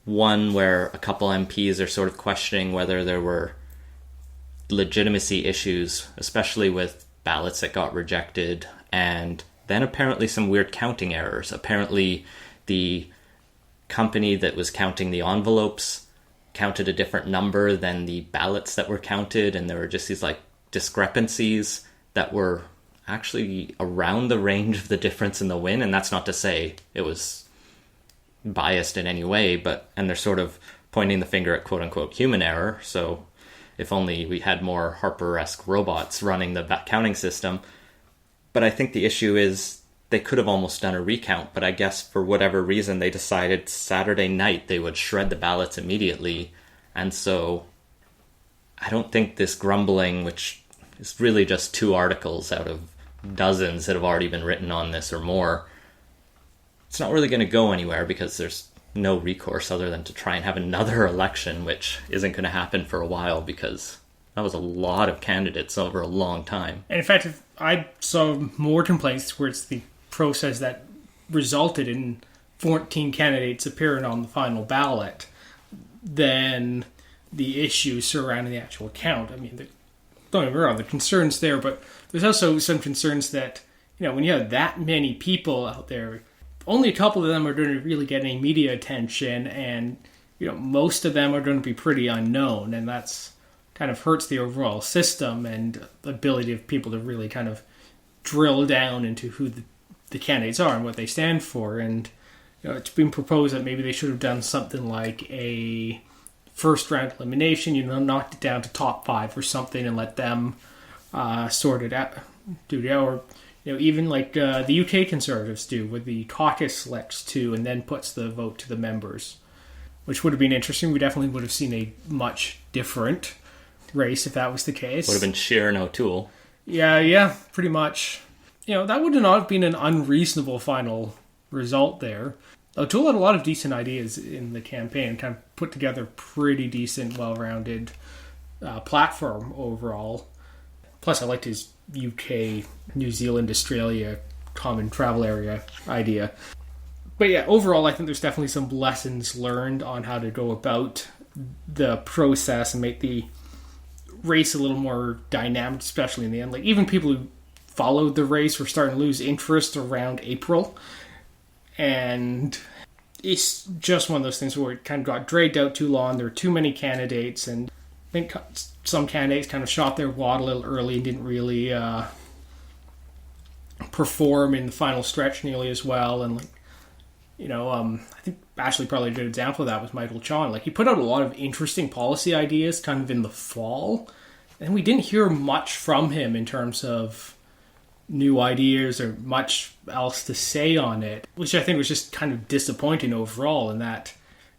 one where a couple MPs are sort of questioning whether there were legitimacy issues, especially with ballots that got rejected, and then apparently some weird counting errors. Apparently the company that was counting the envelopes counted a different number than the ballots that were counted, and there were just these like discrepancies that were actually around the range of the difference in the win. And that's not to say it was biased in any way, and they're sort of pointing the finger at quote-unquote human error. So if only we had more Harper-esque robots running the counting system. But I think the issue is they could have almost done a recount, but I guess for whatever reason they decided Saturday night they would shred the ballots immediately. And so I don't think this grumbling, which is really just 2 articles out of dozens that have already been written on this or more, it's not really going to go anywhere, because there's no recourse other than to try and have another election, which isn't going to happen for a while, because that was a lot of candidates over a long time. And in fact, if I saw more complaints where it's the process that resulted in 14 candidates appearing on the final ballot than the issues surrounding the actual count. I mean, don't get me wrong, the concerns there, but there's also some concerns that, when you have that many people out there, only a couple of them are going to really get any media attention, and most of them are going to be pretty unknown, and that's kind of hurts the overall system and the ability of people to really kind of drill down into who the candidates are and what they stand for. And it's been proposed that maybe they should have done something like a first round elimination, knocked it down to top 5 or something, and let them sort it out, or even like the UK Conservatives do, where the caucus selects 2 and then puts the vote to the members, which would have been interesting. We definitely would have seen a much different race if that was the case. Would have been Scheer and O'Toole. Yeah, pretty much. That would have not been an unreasonable final result there. O'Toole had a lot of decent ideas in the campaign and kind of put together pretty decent, well-rounded platform overall. Plus, I liked his UK, New Zealand, Australia common travel area idea. But yeah, overall, I think there's definitely some lessons learned on how to go about the process and make the race a little more dynamic, especially in the end. Like, even people who followed the race were starting to lose interest around April. And it's just one of those things where it kind of got dragged out too long. There were too many candidates, and think some candidates kind of shot their wad a little early and didn't really perform in the final stretch nearly as well. And I think actually probably a good example of that was Michael Chon. He put out a lot of interesting policy ideas kind of in the fall, and we didn't hear much from him in terms of new ideas or much else to say on it, which I think was just kind of disappointing overall, in that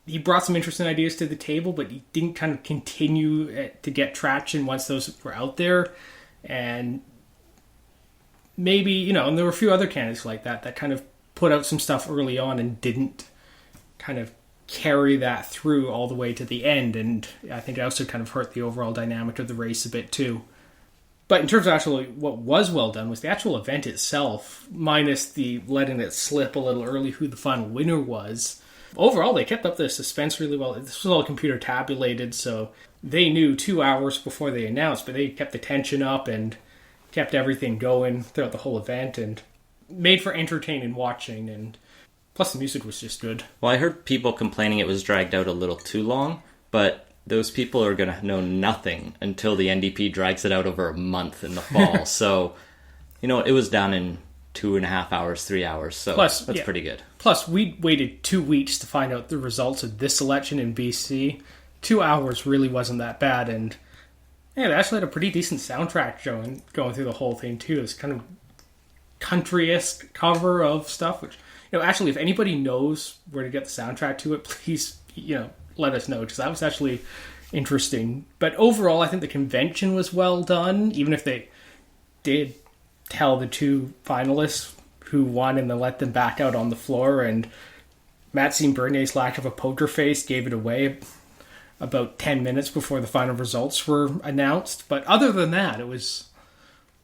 he brought some interesting ideas to the table, but he didn't kind of continue to get traction once those were out there. And maybe, and there were a few other candidates like that kind of put out some stuff early on and didn't kind of carry that through all the way to the end. And I think it also kind of hurt the overall dynamic of the race a bit too. But in terms of actually what was well done was the actual event itself, minus the letting it slip a little early who the final winner was. Overall, they kept up the suspense really well. This was all computer tabulated, so they knew 2 hours before they announced, but they kept the tension up and kept everything going throughout the whole event and made for entertaining watching. And plus the music was just good. Well, I heard people complaining it was dragged out a little too long, but those people are going to know nothing until the NDP drags it out over a month in the fall. So, it was done in 2.5 hours, 3 hours. So that's pretty good. Plus, we waited 2 weeks to find out the results of this election in BC. 2 hours really wasn't that bad. And they actually had a pretty decent soundtrack going through the whole thing, too. It's kind of country-esque cover of stuff, which, actually, if anybody knows where to get the soundtrack to it, please, let us know, because that was actually interesting. But overall, I think the convention was well done, even if they did tell the two finalists who won and then let them back out on the floor. And Maxime Bernier's lack of a poker face gave it away about 10 minutes before the final results were announced. But other than that, it was,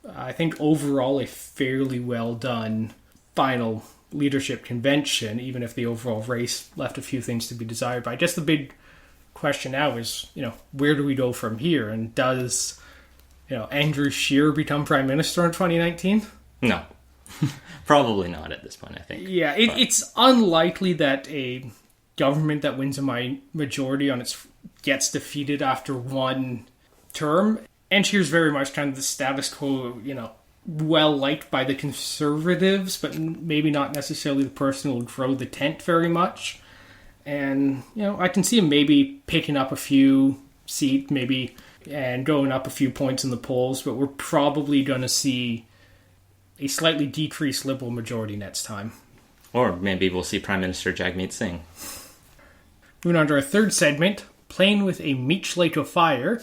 I think, overall a fairly well done final leadership convention, even if the overall race left a few things to be desired. But I guess the big question now is, where do we go from here? And does, Andrew Scheer become Prime Minister in 2019? No. Probably not at this point, I think. Yeah, it's unlikely that a government that wins a majority on its gets defeated after one term. And Scheer's very much kind of the status quo, well liked by the Conservatives, but maybe not necessarily the person who will grow the tent very much. And, I can see him maybe picking up a few seats, maybe, and going up a few points in the polls, but we're probably going to see a slightly decreased Liberal majority next time. Or maybe we'll see Prime Minister Jagmeet Singh. Moving on to our third segment, Playing with a Meech Lake of Fire.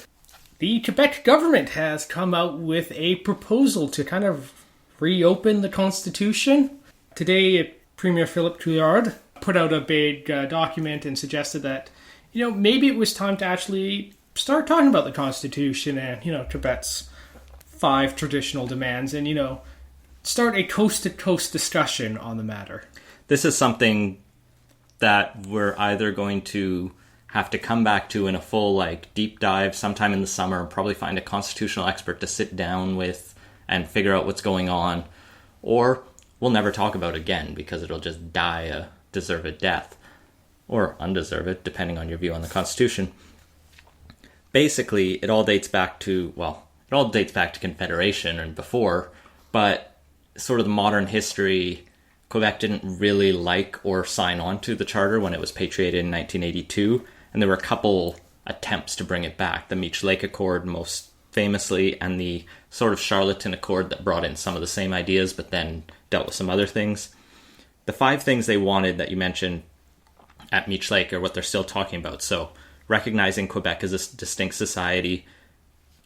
The Quebec government has come out with a proposal to kind of reopen the Constitution. Today, Premier Philippe Couillard put out a big document and suggested that, maybe it was time to actually start talking about the Constitution and, Quebec's 5 traditional demands and, start a coast-to-coast discussion on the matter. This is something that we're either going to have to come back to in a full deep dive sometime in the summer and probably find a constitutional expert to sit down with and figure out what's going on, or we'll never talk about it again because it'll just die a deserved death, or undeserved, depending on your view on the Constitution. Basically, it all dates back to Confederation and before, but sort of the modern history, Quebec didn't really like or sign on to the charter when it was patriated in 1982, and there were a couple attempts to bring it back. The Meech Lake Accord, most famously, and the sort of Charlottetown Accord that brought in some of the same ideas, but then dealt with some other things. The 5 things they wanted that you mentioned at Meech Lake are what they're still talking about. So, recognizing Quebec as a distinct society,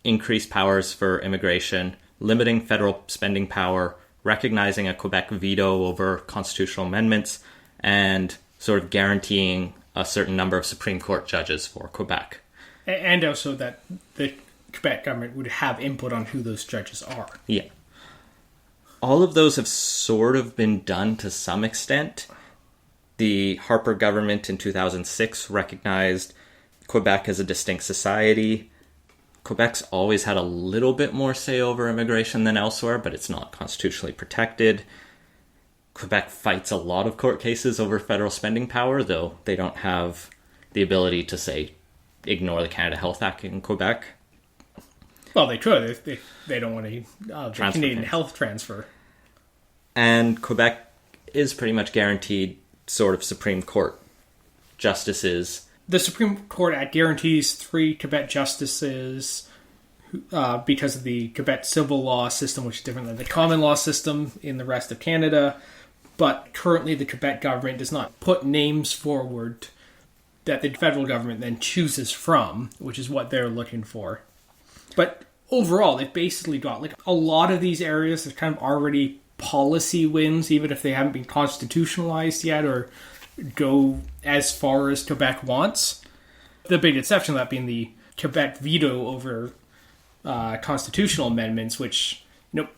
increased powers for immigration, limiting federal spending power, recognizing a Quebec veto over constitutional amendments, and sort of guaranteeing a certain number of Supreme Court judges for Quebec. And also that the Quebec government would have input on who those judges are. Yeah. All of those have sort of been done to some extent. The Harper government in 2006 recognized Quebec as a distinct society. Quebec's always had a little bit more say over immigration than elsewhere, but it's not constitutionally protected. Quebec fights a lot of court cases over federal spending power, though they don't have the ability to, say, ignore the Canada Health Act in Quebec. Well, they could if they don't want to the Canadian payments. health transfer. And Quebec is pretty much guaranteed sort of Supreme Court justices. The Supreme Court Act guarantees 3 Quebec justices because of the Quebec civil law system, which is different than the common law system in the rest of Canada. But currently the Quebec government does not put names forward that the federal government then chooses from, which is what they're looking for. But overall, they've basically got like a lot of these areas that kind of already policy wins, even if they haven't been constitutionalized yet or go as far as Quebec wants. The big exception of that being the Quebec veto over constitutional amendments, which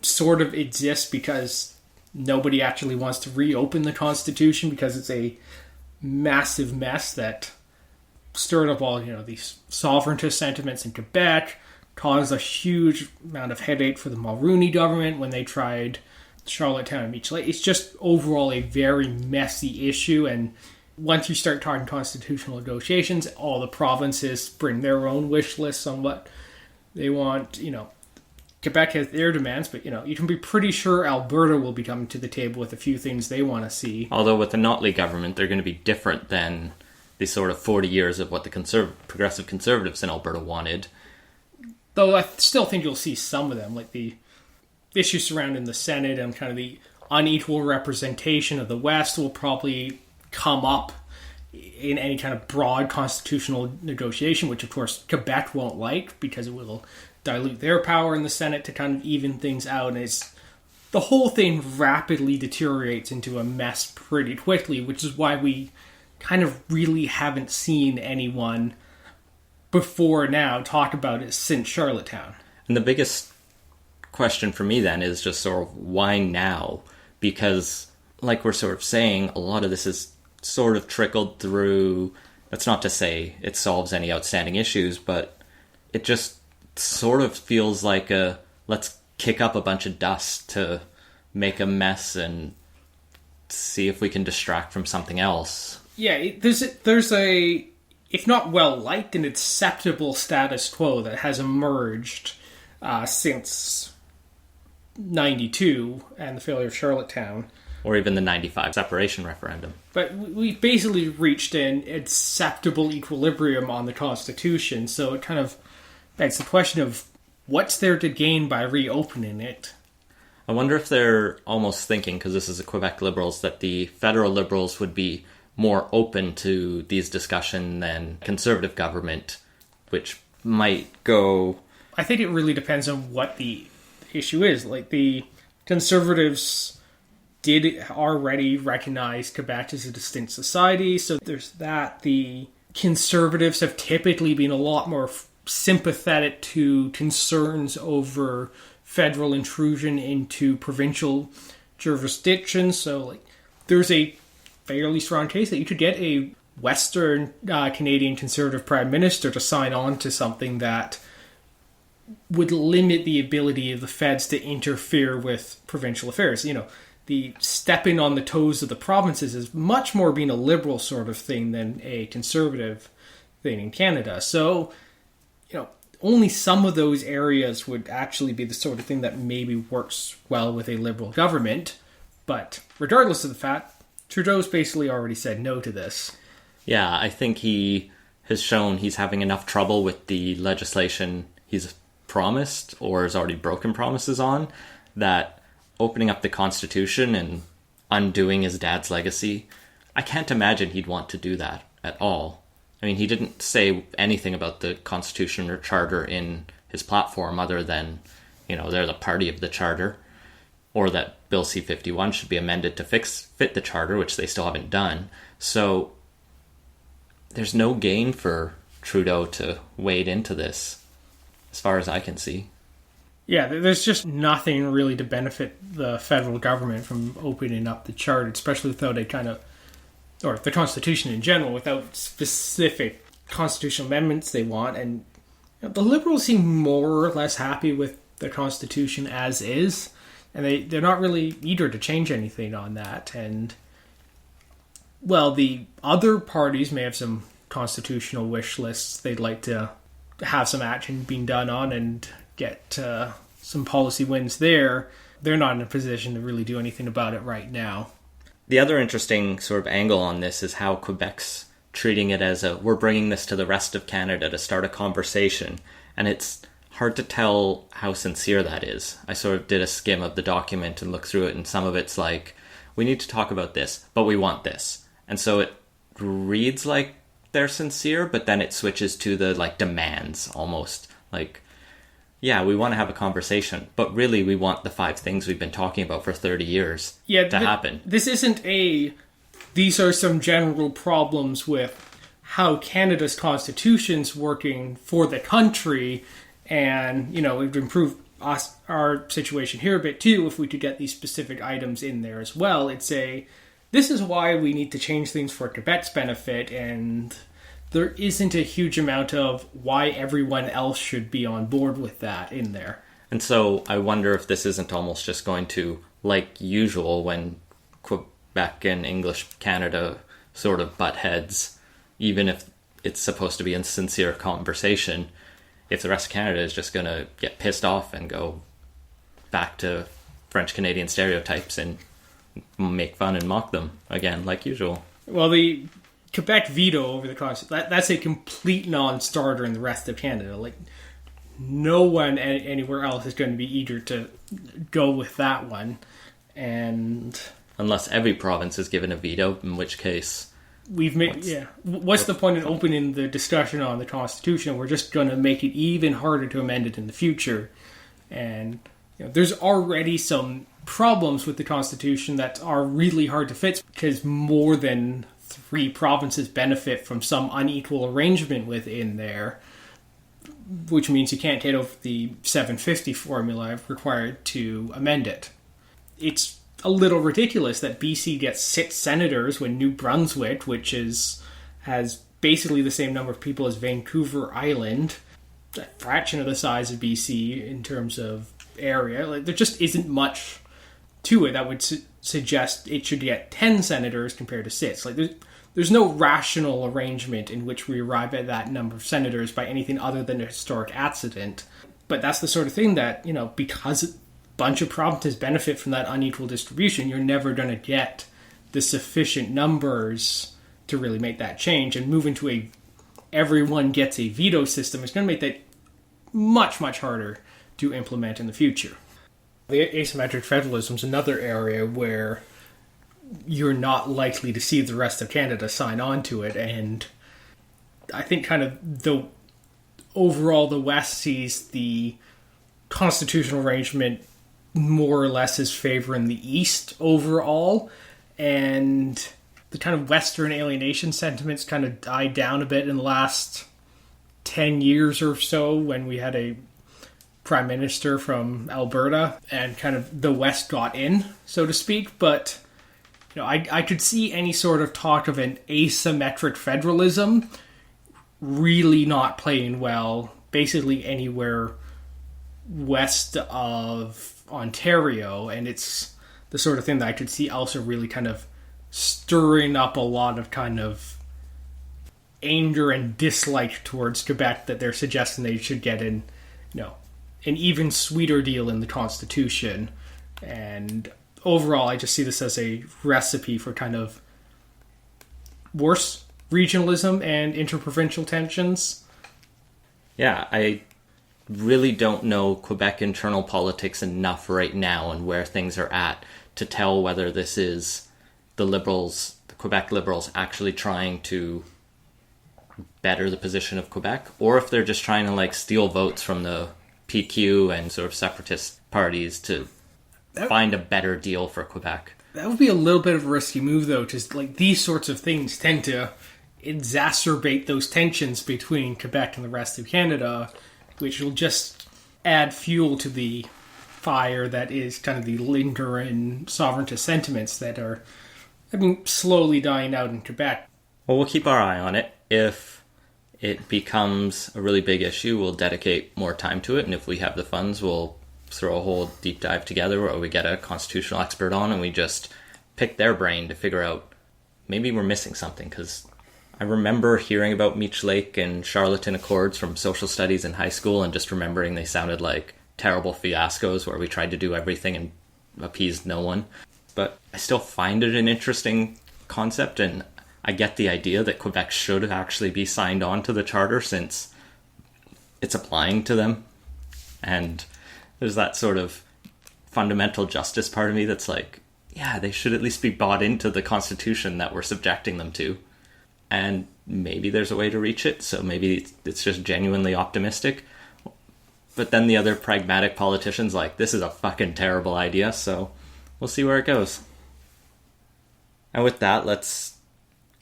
sort of exists because nobody actually wants to reopen the Constitution because it's a massive mess that stirred up all these sovereigntist sentiments in Quebec, caused a huge amount of headache for the Mulroney government when they tried Charlottetown and Beach Lake. It's just overall a very messy issue, and once you start talking constitutional negotiations, all the provinces bring their own wish lists on what they want. Quebec has their demands, but you can be pretty sure Alberta will be coming to the table with a few things they want to see. Although with the Notley government, they're going to be different than the sort of 40 years of what the progressive conservatives in Alberta wanted. Though I still think you'll see some of them, like the issues surrounding the Senate and kind of the unequal representation of the West will probably come up in any kind of broad constitutional negotiation, which of course Quebec won't like because it will dilute their power in the Senate to kind of even things out. And the whole thing rapidly deteriorates into a mess pretty quickly, which is why we kind of really haven't seen anyone before now talk about it since Charlottetown. And the biggest question for me then is just sort of why now? Because like we're sort of saying, a lot of this is sort of trickled through. That's not to say it solves any outstanding issues, but it just sort of feels like let's kick up a bunch of dust to make a mess and see if we can distract from something else. Yeah, there's a, if not well-liked, an acceptable status quo that has emerged since 92 and the failure of Charlottetown. Or even the 95 separation referendum. But we've basically reached an acceptable equilibrium on the Constitution, so it kind of begs the question of what's there to gain by reopening it? I wonder if they're almost thinking, because this is the Quebec Liberals, that the federal Liberals would be more open to these discussions than Conservative government, which might go... I think it really depends on what the issue is. Like, the Conservatives did already recognize Quebec as a distinct society, so there's that. The Conservatives have typically been a lot more sympathetic to concerns over federal intrusion into provincial jurisdictions, so like there's a fairly strong case that you could get a Western Canadian Conservative Prime Minister to sign on to something that would limit the ability of the feds to interfere with provincial affairs. The stepping on the toes of the provinces is much more being a liberal sort of thing than a conservative thing in Canada. So, only some of those areas would actually be the sort of thing that maybe works well with a liberal government. But regardless of the fact, Trudeau's basically already said no to this. Yeah, I think he has shown he's having enough trouble with the legislation he's promised or has already broken promises on, that opening up the Constitution and undoing his dad's legacy, I can't imagine he'd want to do that at all. I mean, he didn't say anything about the Constitution or Charter in his platform other than, they're the party of the Charter, or that Bill C-51 should be amended to fit the Charter, which they still haven't done. So there's no gain for Trudeau to wade into this, as far as I can see. Yeah, there's just nothing really to benefit the federal government from opening up the Charter, especially without or the Constitution in general, without specific constitutional amendments they want. And the Liberals seem more or less happy with the Constitution as is, and they're not really eager to change anything on that. And, well, the other parties may have some constitutional wish lists they'd like to have some action being done on and get some policy wins there. They're not in a position to really do anything about it right now. The other interesting sort of angle on this is how Quebec's treating it as we're bringing this to the rest of Canada to start a conversation. And it's hard to tell how sincere that is. I sort of did a skim of the document and looked through it, and some of it's like, we need to talk about this, but we want this. And so it reads like they're sincere, but then it switches to the like demands almost. Like, yeah, we want to have a conversation, but really we want the 5 things we've been talking about for 30 years to happen. This isn't these are some general problems with how Canada's constitution's working for the country, and, it would improve our situation here a bit too if we could get these specific items in there as well. It's this is why we need to change things for Quebec's benefit, and there isn't a huge amount of why everyone else should be on board with that in there. And so I wonder if this isn't almost just going to, like usual, when Quebec and English Canada sort of butt heads, even if it's supposed to be a sincere conversation, if the rest of Canada is just going to get pissed off and go back to French-Canadian stereotypes and make fun and mock them again, like usual. Well, the Quebec veto over the Constitution, that's a complete non-starter in the rest of Canada. Like, no one anywhere else is going to be eager to go with that one. And unless every province is given a veto, in which case... What's the point in opening the discussion on the Constitution? We're just going to make it even harder to amend it in the future. And there's already some problems with the Constitution that are really hard to fix because more than 3 provinces benefit from some unequal arrangement within there, which means you can't get over the 750 formula required to amend it. It's a little ridiculous that BC gets 6 senators when New Brunswick, which has basically the same number of people as Vancouver Island, a fraction of the size of BC in terms of area. Like, there just isn't much to it that would suggest it should get 10 senators compared to 6. Like, there's no rational arrangement in which we arrive at that number of senators by anything other than a historic accident. But that's the sort of thing that, because bunch of provinces benefit from that unequal distribution, you're never going to get the sufficient numbers to really make that change. And moving to everyone gets a veto system is going to make that much, much harder to implement in the future. The asymmetric federalism is another area where you're not likely to see the rest of Canada sign on to it. And I think kind of overall the West sees the constitutional arrangement more or less is favoring the East overall, and the kind of Western alienation sentiments kind of died down a bit in the last 10 years or so when we had a prime minister from Alberta and kind of the West got in, so to speak. But I could see any sort of talk of an asymmetric federalism really not playing well basically anywhere west of Ontario, and it's the sort of thing that I could see also really kind of stirring up a lot of kind of anger and dislike towards Quebec that they're suggesting they should get an even sweeter deal in the Constitution. And overall, I just see this as a recipe for kind of worse regionalism and interprovincial tensions. Yeah, I really don't know Quebec internal politics enough right now and where things are at to tell whether this is the Quebec Liberals actually trying to better the position of Quebec, or if they're just trying to steal votes from the PQ and sort of separatist parties to find a better deal for Quebec. That would be a little bit of a risky move, though, because these sorts of things tend to exacerbate those tensions between Quebec and the rest of Canada, which will just add fuel to the fire that is kind of the lingering sovereigntist sentiments that are, slowly dying out in Quebec. Well, we'll keep our eye on it. If it becomes a really big issue, we'll dedicate more time to it, and if we have the funds, we'll throw a whole deep dive together where we get a constitutional expert on and we just pick their brain to figure out maybe we're missing something, because I remember hearing about Meech Lake and Charlottetown Accords from social studies in high school and just remembering they sounded like terrible fiascos where we tried to do everything and appeased no one. But I still find it an interesting concept, and I get the idea that Quebec should actually be signed on to the charter since it's applying to them. And there's that sort of fundamental justice part of me that's like, yeah, they should at least be bought into the Constitution that we're subjecting them to. And maybe there's a way to reach it, so maybe it's just genuinely optimistic. But then the other pragmatic politicians like, this is a fucking terrible idea, so we'll see where it goes. And with that, let's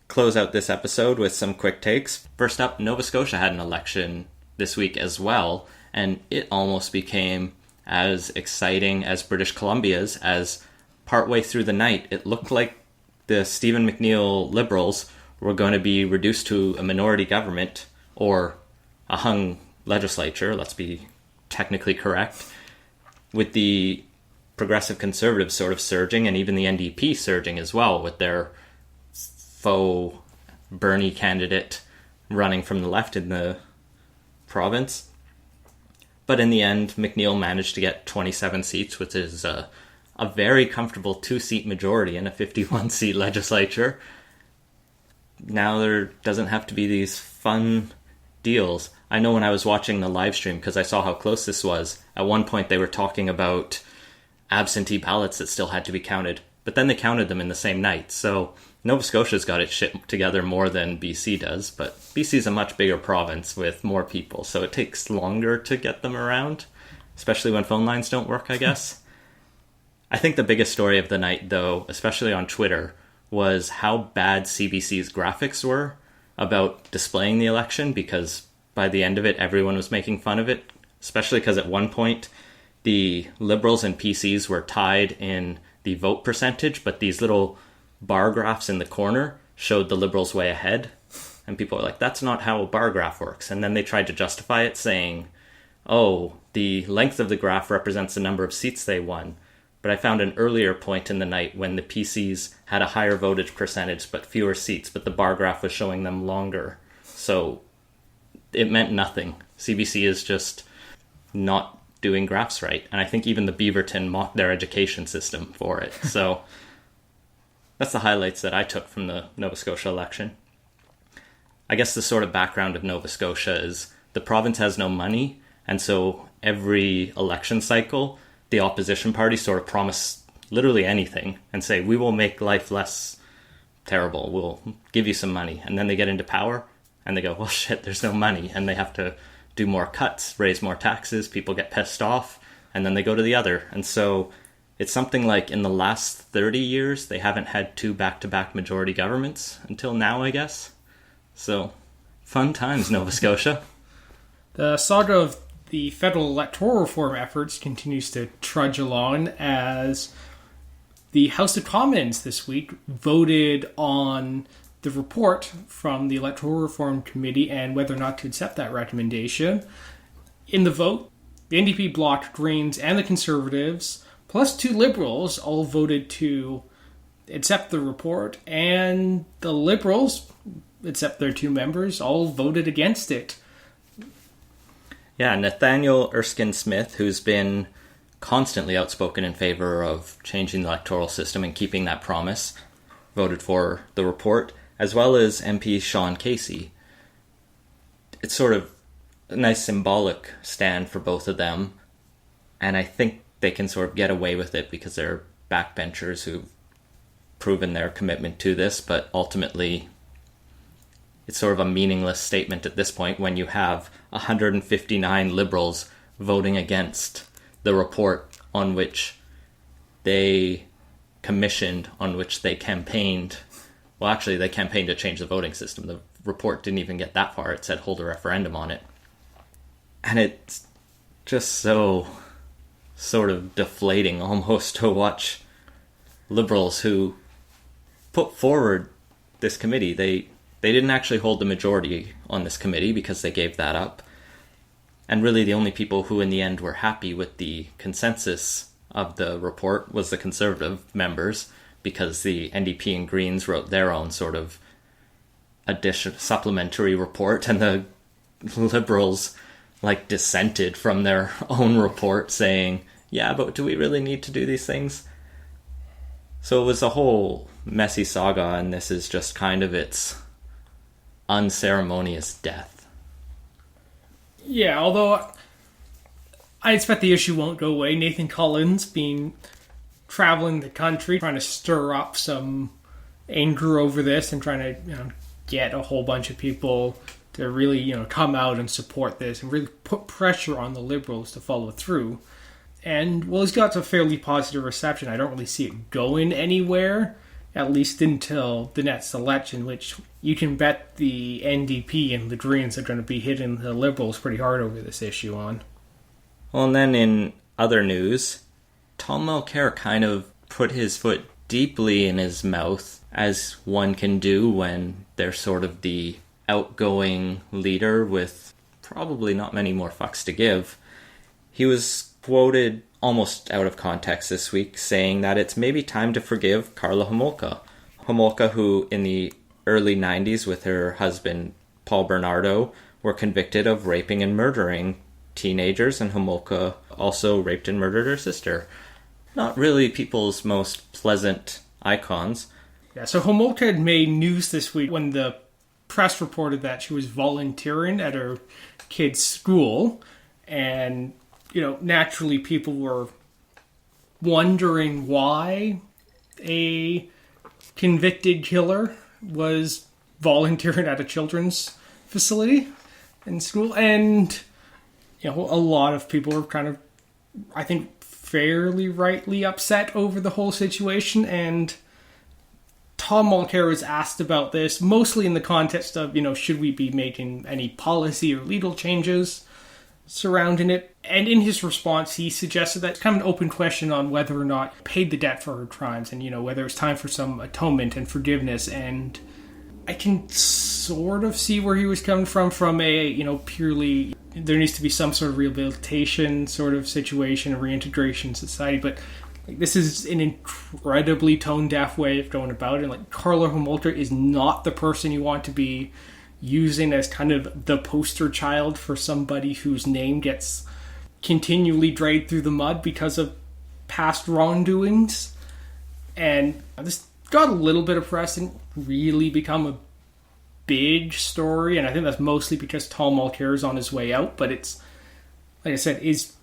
close out this episode with some quick takes. First up, Nova Scotia had an election this week as well, and it almost became as exciting as British Columbia's, as partway through the night, it looked like the Stephen McNeil Liberals were going to be reduced to a minority government, or a hung legislature, let's be technically correct, with the Progressive Conservatives sort of surging, and even the NDP surging as well, with their faux Bernie candidate running from the left in the province. But in the end, McNeil managed to get 27 seats, which is a very comfortable 2-seat majority in a 51-seat legislature. Now there doesn't have to be these fun deals. I know when I was watching the live stream, because I saw how close this was, at one point they were talking about absentee ballots that still had to be counted, but then they counted them in the same night. So Nova Scotia's got its shit together more than BC does, but BC's a much bigger province with more people, so it takes longer to get them around, especially when phone lines don't work, I guess. I think the biggest story of the night, though, especially on Twitter, was how bad CBC's graphics were about displaying the election, because by the end of it, everyone was making fun of it, especially because at one point, the Liberals and PCs were tied in the vote percentage, but these little bar graphs in the corner showed the Liberals way ahead. And people are like, that's not how a bar graph works. And then they tried to justify it saying, oh, the length of the graph represents the number of seats they won. But I found an earlier point in the night when the PCs had a higher votage percentage but fewer seats, but the bar graph was showing them longer. So it meant nothing. CBC is just not doing graphs right. And I think even the Beaverton mocked their education system for it. So that's the highlights that I took from the Nova Scotia election. I guess the sort of background of Nova Scotia is the province has no money, and so every election cycle, the opposition party sort of promise literally anything and say, we will make life less terrible, we'll give you some money. And then they get into power and they go, well, shit, there's no money. And they have to do more cuts, raise more taxes, people get pissed off, and then they go to the other. And so it's something like in the last 30 years, they haven't had 2 back-to-back majority governments until now, I guess. So, fun times, Nova Scotia. The saga of the federal electoral reform efforts continues to trudge along as the House of Commons this week voted on the report from the Electoral Reform Committee and whether or not to accept that recommendation. In the vote, the NDP blocked Greens and the Conservatives, plus 2 Liberals, all voted to accept the report, and the Liberals, except their 2 members, all voted against it. Yeah, Nathaniel Erskine Smith, who's been constantly outspoken in favor of changing the electoral system and keeping that promise, voted for the report, as well as MP Sean Casey. It's sort of a nice symbolic stand for both of them, and I think they can sort of get away with it because they're backbenchers who've proven their commitment to this, but ultimately it's sort of a meaningless statement at this point when you have 159 Liberals voting against the report on which they commissioned, on which they campaigned. Well, actually, they campaigned to change the voting system. The report didn't even get that far. It said hold a referendum on it. And it's just so sort of deflating almost to watch Liberals who put forward this committee. They didn't actually hold the majority on this committee because they gave that up. And really the only people who in the end were happy with the consensus of the report was the Conservative members, because the NDP and Greens wrote their own sort of addition supplementary report, and the Liberals like dissented from their own report saying, yeah, but do we really need to do these things? So it was a whole messy saga, and this is just kind of its unceremonious death. Yeah, although I expect the issue won't go away. Nathan Collins been traveling the country trying to stir up some anger over this and trying to get a whole bunch of people to really come out and support this and really put pressure on the Liberals to follow through. And well, he's got a fairly positive reception. I don't really see it going anywhere, at least until the next election, which you can bet the NDP and the Greens are going to be hitting the Liberals pretty hard over this issue on. Well, and then in other news, Tom Mulcair kind of put his foot deeply in his mouth, as one can do when they're sort of the outgoing leader with probably not many more fucks to give. He was quoted almost out of context this week saying that it's maybe time to forgive Karla Homolka. Homolka, who in the early 90s with her husband Paul Bernardo were convicted of raping and murdering teenagers, and Homolka also raped and murdered her sister. Not really people's most pleasant icons. Yeah, so Homolka had made news this week when the press reported that she was volunteering at her kid's school, and naturally people were wondering why a convicted killer was volunteering at a children's facility in school. And, a lot of people were kind of, I think, fairly rightly upset over the whole situation. And Tom Mulcair was asked about this, mostly in the context of, should we be making any policy or legal changes surrounding it. And in his response, he suggested that it's kind of an open question on whether or not he paid the debt for her crimes and, whether it's time for some atonement and forgiveness. And I can sort of see where he was coming from a, purely there needs to be some sort of rehabilitation sort of situation, a reintegration society. But this is an incredibly tone-deaf way of going about it. Like, Karla Homolka is not the person you want to be using as kind of the poster child for somebody whose name gets continually dragged through the mud because of past wrongdoings. And this got a little bit of press, didn't really become a big story, and I think that's mostly because Tom Mulcair is on his way out, but it's, like I said, is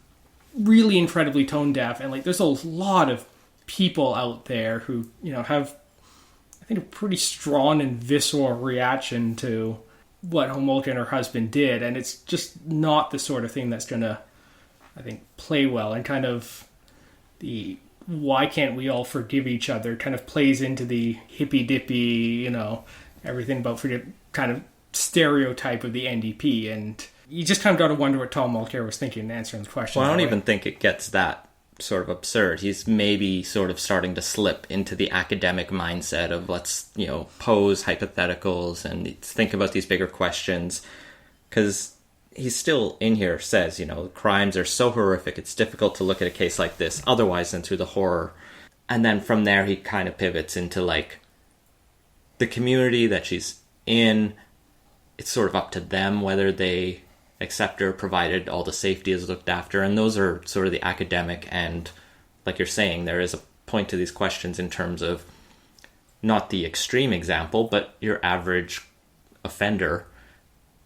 really incredibly tone deaf, and there's a lot of people out there who, have, I think, a pretty strong and visceral reaction to what Homolka and her husband did, and it's just not the sort of thing that's gonna, I think, play well, and kind of the why can't we all forgive each other kind of plays into the hippy-dippy, everything about forgive kind of stereotype of the NDP, and you just kind of got to wonder what Tom Mulcair was thinking answering the question. Well, I don't even think it gets that sort of absurd. He's maybe sort of starting to slip into the academic mindset of let's, pose hypotheticals and think about these bigger questions, because he's still in here says, crimes are so horrific, it's difficult to look at a case like this otherwise than through the horror. And then from there, he kind of pivots into the community that she's in. It's sort of up to them whether they accept her, provided all the safety is looked after. And those are sort of the academic, and like you're saying, there is a point to these questions in terms of not the extreme example, but your average offender.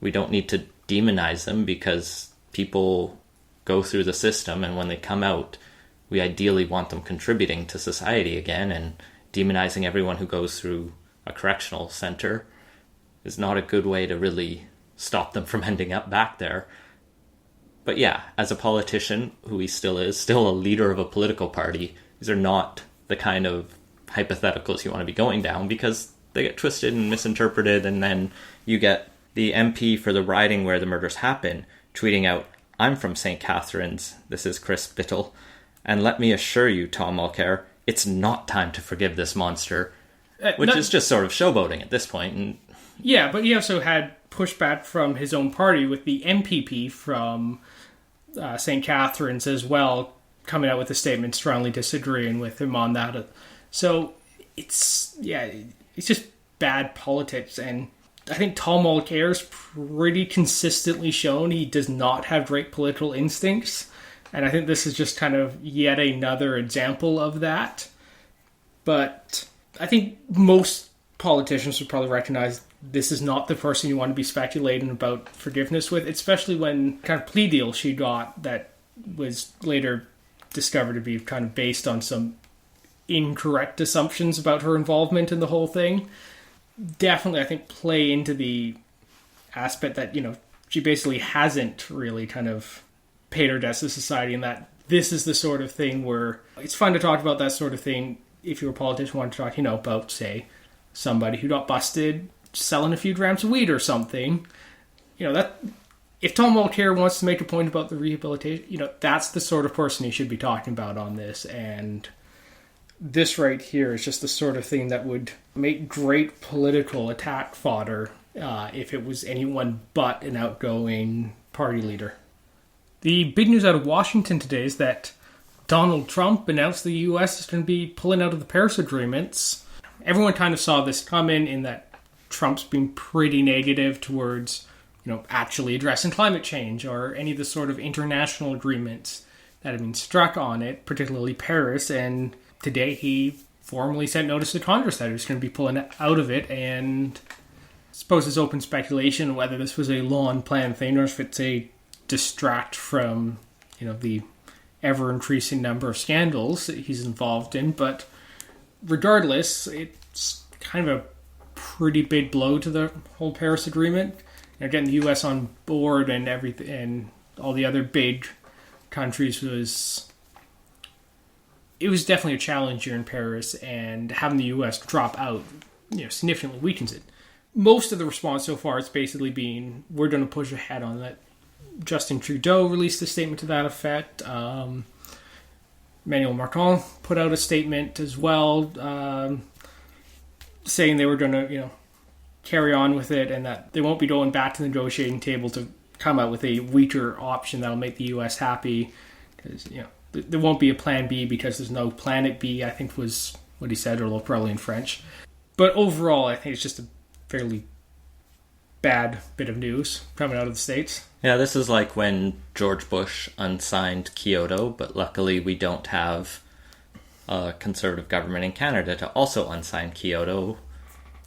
We don't need to demonize them because people go through the system, and when they come out, we ideally want them contributing to society again, and demonizing everyone who goes through a correctional center is not a good way to really stop them from ending up back there. But yeah, as a politician, who he still is, still a leader of a political party, these are not the kind of hypotheticals you want to be going down, because they get twisted and misinterpreted, and then you get the MP for the riding where the murders happen tweeting out, "I'm from St. Catharines, this is Chris Biddle, and let me assure you, Tom Mulcair, it's not time to forgive this monster," which is just sort of showboating at this point. And yeah, but he also had pushback from his own party with the MPP from St. Catharines as well, coming out with a statement strongly disagreeing with him on that. So it's just bad politics, and I think Tom Mulcair's pretty consistently shown he does not have great political instincts. And I think this is just kind of yet another example of that. But I think most politicians would probably recognize this is not the person you want to be speculating about forgiveness with, especially when kind of plea deal she got that was later discovered to be kind of based on some incorrect assumptions about her involvement in the whole thing. Definitely, I think, play into the aspect that, she basically hasn't really kind of paid her debts to society, and that this is the sort of thing where it's fun to talk about that sort of thing if you're a politician, want to talk, about, say, somebody who got busted selling a few grams of weed or something. That if Tom Mulcair wants to make a point about the rehabilitation, that's the sort of person he should be talking about on this. And this right here is just the sort of thing that would make great political attack fodder if it was anyone but an outgoing party leader. The big news out of Washington today is that Donald Trump announced the U.S. is going to be pulling out of the Paris agreements. Everyone kind of saw this coming in that Trump's been pretty negative towards, actually addressing climate change or any of the sort of international agreements that have been struck on it, particularly Paris. And today he formally sent notice to Congress that he was going to be pulling out of it. And I suppose it's open speculation whether this was a long-planned thing or if it's a distract from, the ever-increasing number of scandals that he's involved in. But regardless, it's kind of a pretty big blow to the whole Paris Agreement. Getting the U.S. on board and everything, and all the other big countries was definitely a challenge here in Paris, and having the U.S. drop out, significantly weakens it. Most of the response so far is basically being, we're going to push ahead on that. Justin Trudeau released a statement to that effect. Emmanuel Macron put out a statement as well, saying they were going to, carry on with it and that they won't be going back to the negotiating table to come out with a weaker option that'll make the U.S. happy. Because, there won't be a plan B because there's no planet B, I think was what he said, or probably in French. But overall, I think it's just a fairly bad bit of news coming out of the States. Yeah, this is like when George Bush unsigned Kyoto, but luckily we don't have a conservative government in Canada to also unsign Kyoto,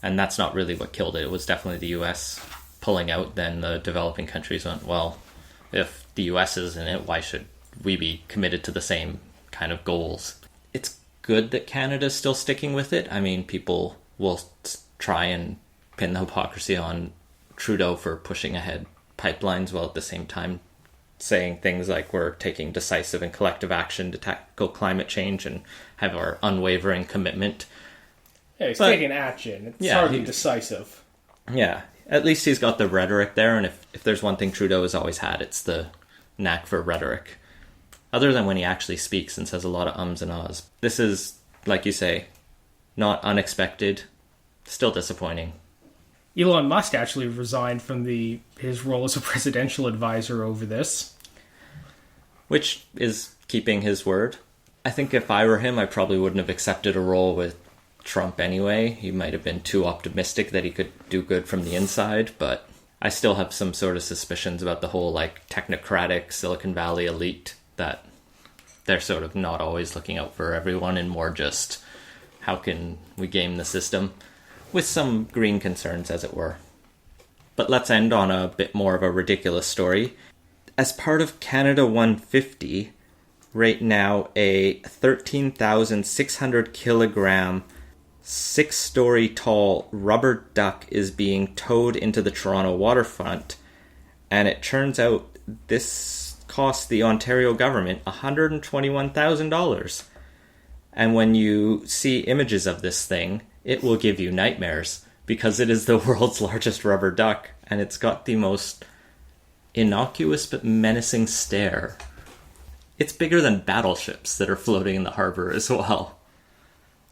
and that's not really what killed it. It was definitely the US pulling out. Then the developing countries went, well, if the US is in it, why should we be committed to the same kind of goals? It's good that Canada's still sticking with it. I mean, people will try and pin the hypocrisy on Trudeau for pushing ahead pipelines while at the same time saying things like we're taking decisive and collective action to tackle climate change and have our unwavering commitment. Yeah, he's taking action. It's hardly decisive. Yeah, at least he's got the rhetoric there, and if there's one thing Trudeau has always had, it's the knack for rhetoric. Other than when he actually speaks and says a lot of ums and ahs. This is, like you say, not unexpected, still disappointing. Elon Musk actually resigned from his role as a presidential advisor over this. Which is keeping his word. I think if I were him, I probably wouldn't have accepted a role with Trump anyway. He might have been too optimistic that he could do good from the inside, but I still have some sort of suspicions about the whole technocratic Silicon Valley elite, that they're sort of not always looking out for everyone and more just how can we game the system, with some green concerns, as it were. But let's end on a bit more of a ridiculous story. As part of Canada 150, right now a 13,600 kilogram, 6-story tall rubber duck is being towed into the Toronto waterfront, and it turns out this cost the Ontario government $121,000. And when you see images of this thing, it will give you nightmares, because it is the world's largest rubber duck, and it's got the most innocuous but menacing stare. It's bigger than battleships that are floating in the harbor as well.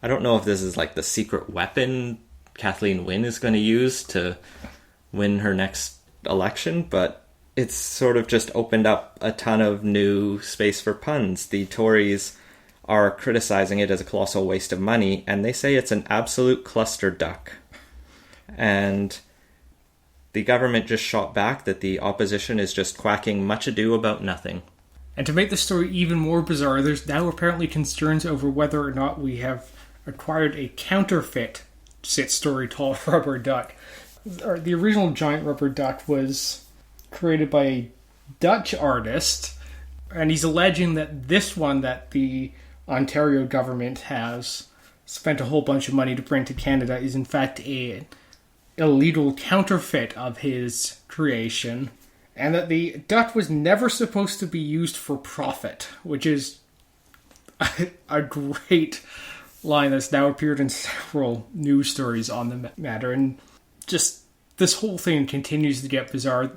I don't know if this is the secret weapon Kathleen Wynne is going to use to win her next election, but it's sort of just opened up a ton of new space for puns. The Tories are criticizing it as a colossal waste of money, and they say it's an absolute cluster duck. And the government just shot back that the opposition is just quacking much ado about nothing. And to make the story even more bizarre, there's now apparently concerns over whether or not we have acquired a counterfeit six-story tall rubber duck. The original giant rubber duck was created by a Dutch artist, and he's alleging that this one that the Ontario government has spent a whole bunch of money to bring to Canada is in fact a illegal counterfeit of his creation, and that the duck was never supposed to be used for profit, which is a great line that's now appeared in several news stories on the matter. And just this whole thing continues to get bizarre.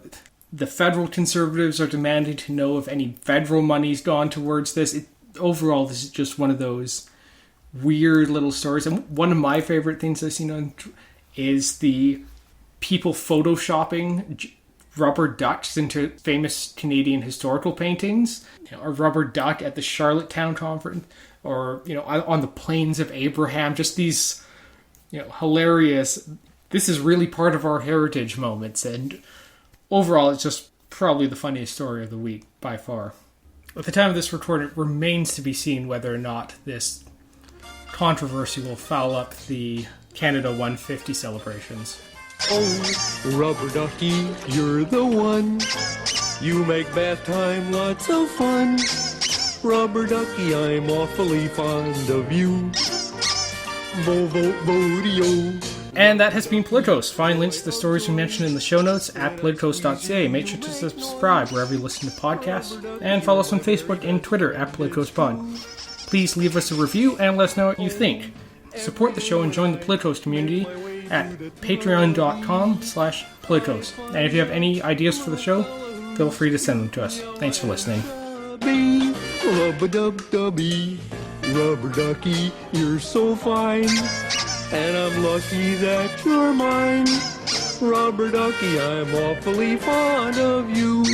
The federal Conservatives are demanding to know if any federal money's gone towards this. Overall, this is just one of those weird little stories. And one of my favorite things I've seen on is the people photoshopping rubber ducks into famous Canadian historical paintings. A rubber duck at the Charlottetown Conference, or on the Plains of Abraham. Just these hilarious, this is really part of our heritage moments. And overall, it's just probably the funniest story of the week by far. At the time of this recording, it remains to be seen whether or not this controversy will foul up the Canada 150 celebrations. Oh, rubber ducky, you're the one. You make bath time lots of fun. Rubber ducky, I'm awfully fond of you. Vo-vo-vo-de-o. And that has been Politicos. Find links to the stories we mentioned in the show notes at politicos.ca. Make sure to subscribe wherever you listen to podcasts, and follow us on Facebook and Twitter at PoliticospOd. Please leave us a review and let us know what you think. Support the show and join the Politicos community at patreon.com/Politicos. And if you have any ideas for the show, feel free to send them to us. Thanks for listening. Rub-a-dub-dubby, rubber ducky, you're so fine. And I'm lucky that you're mine. Rubber ducky, I'm awfully fond of you.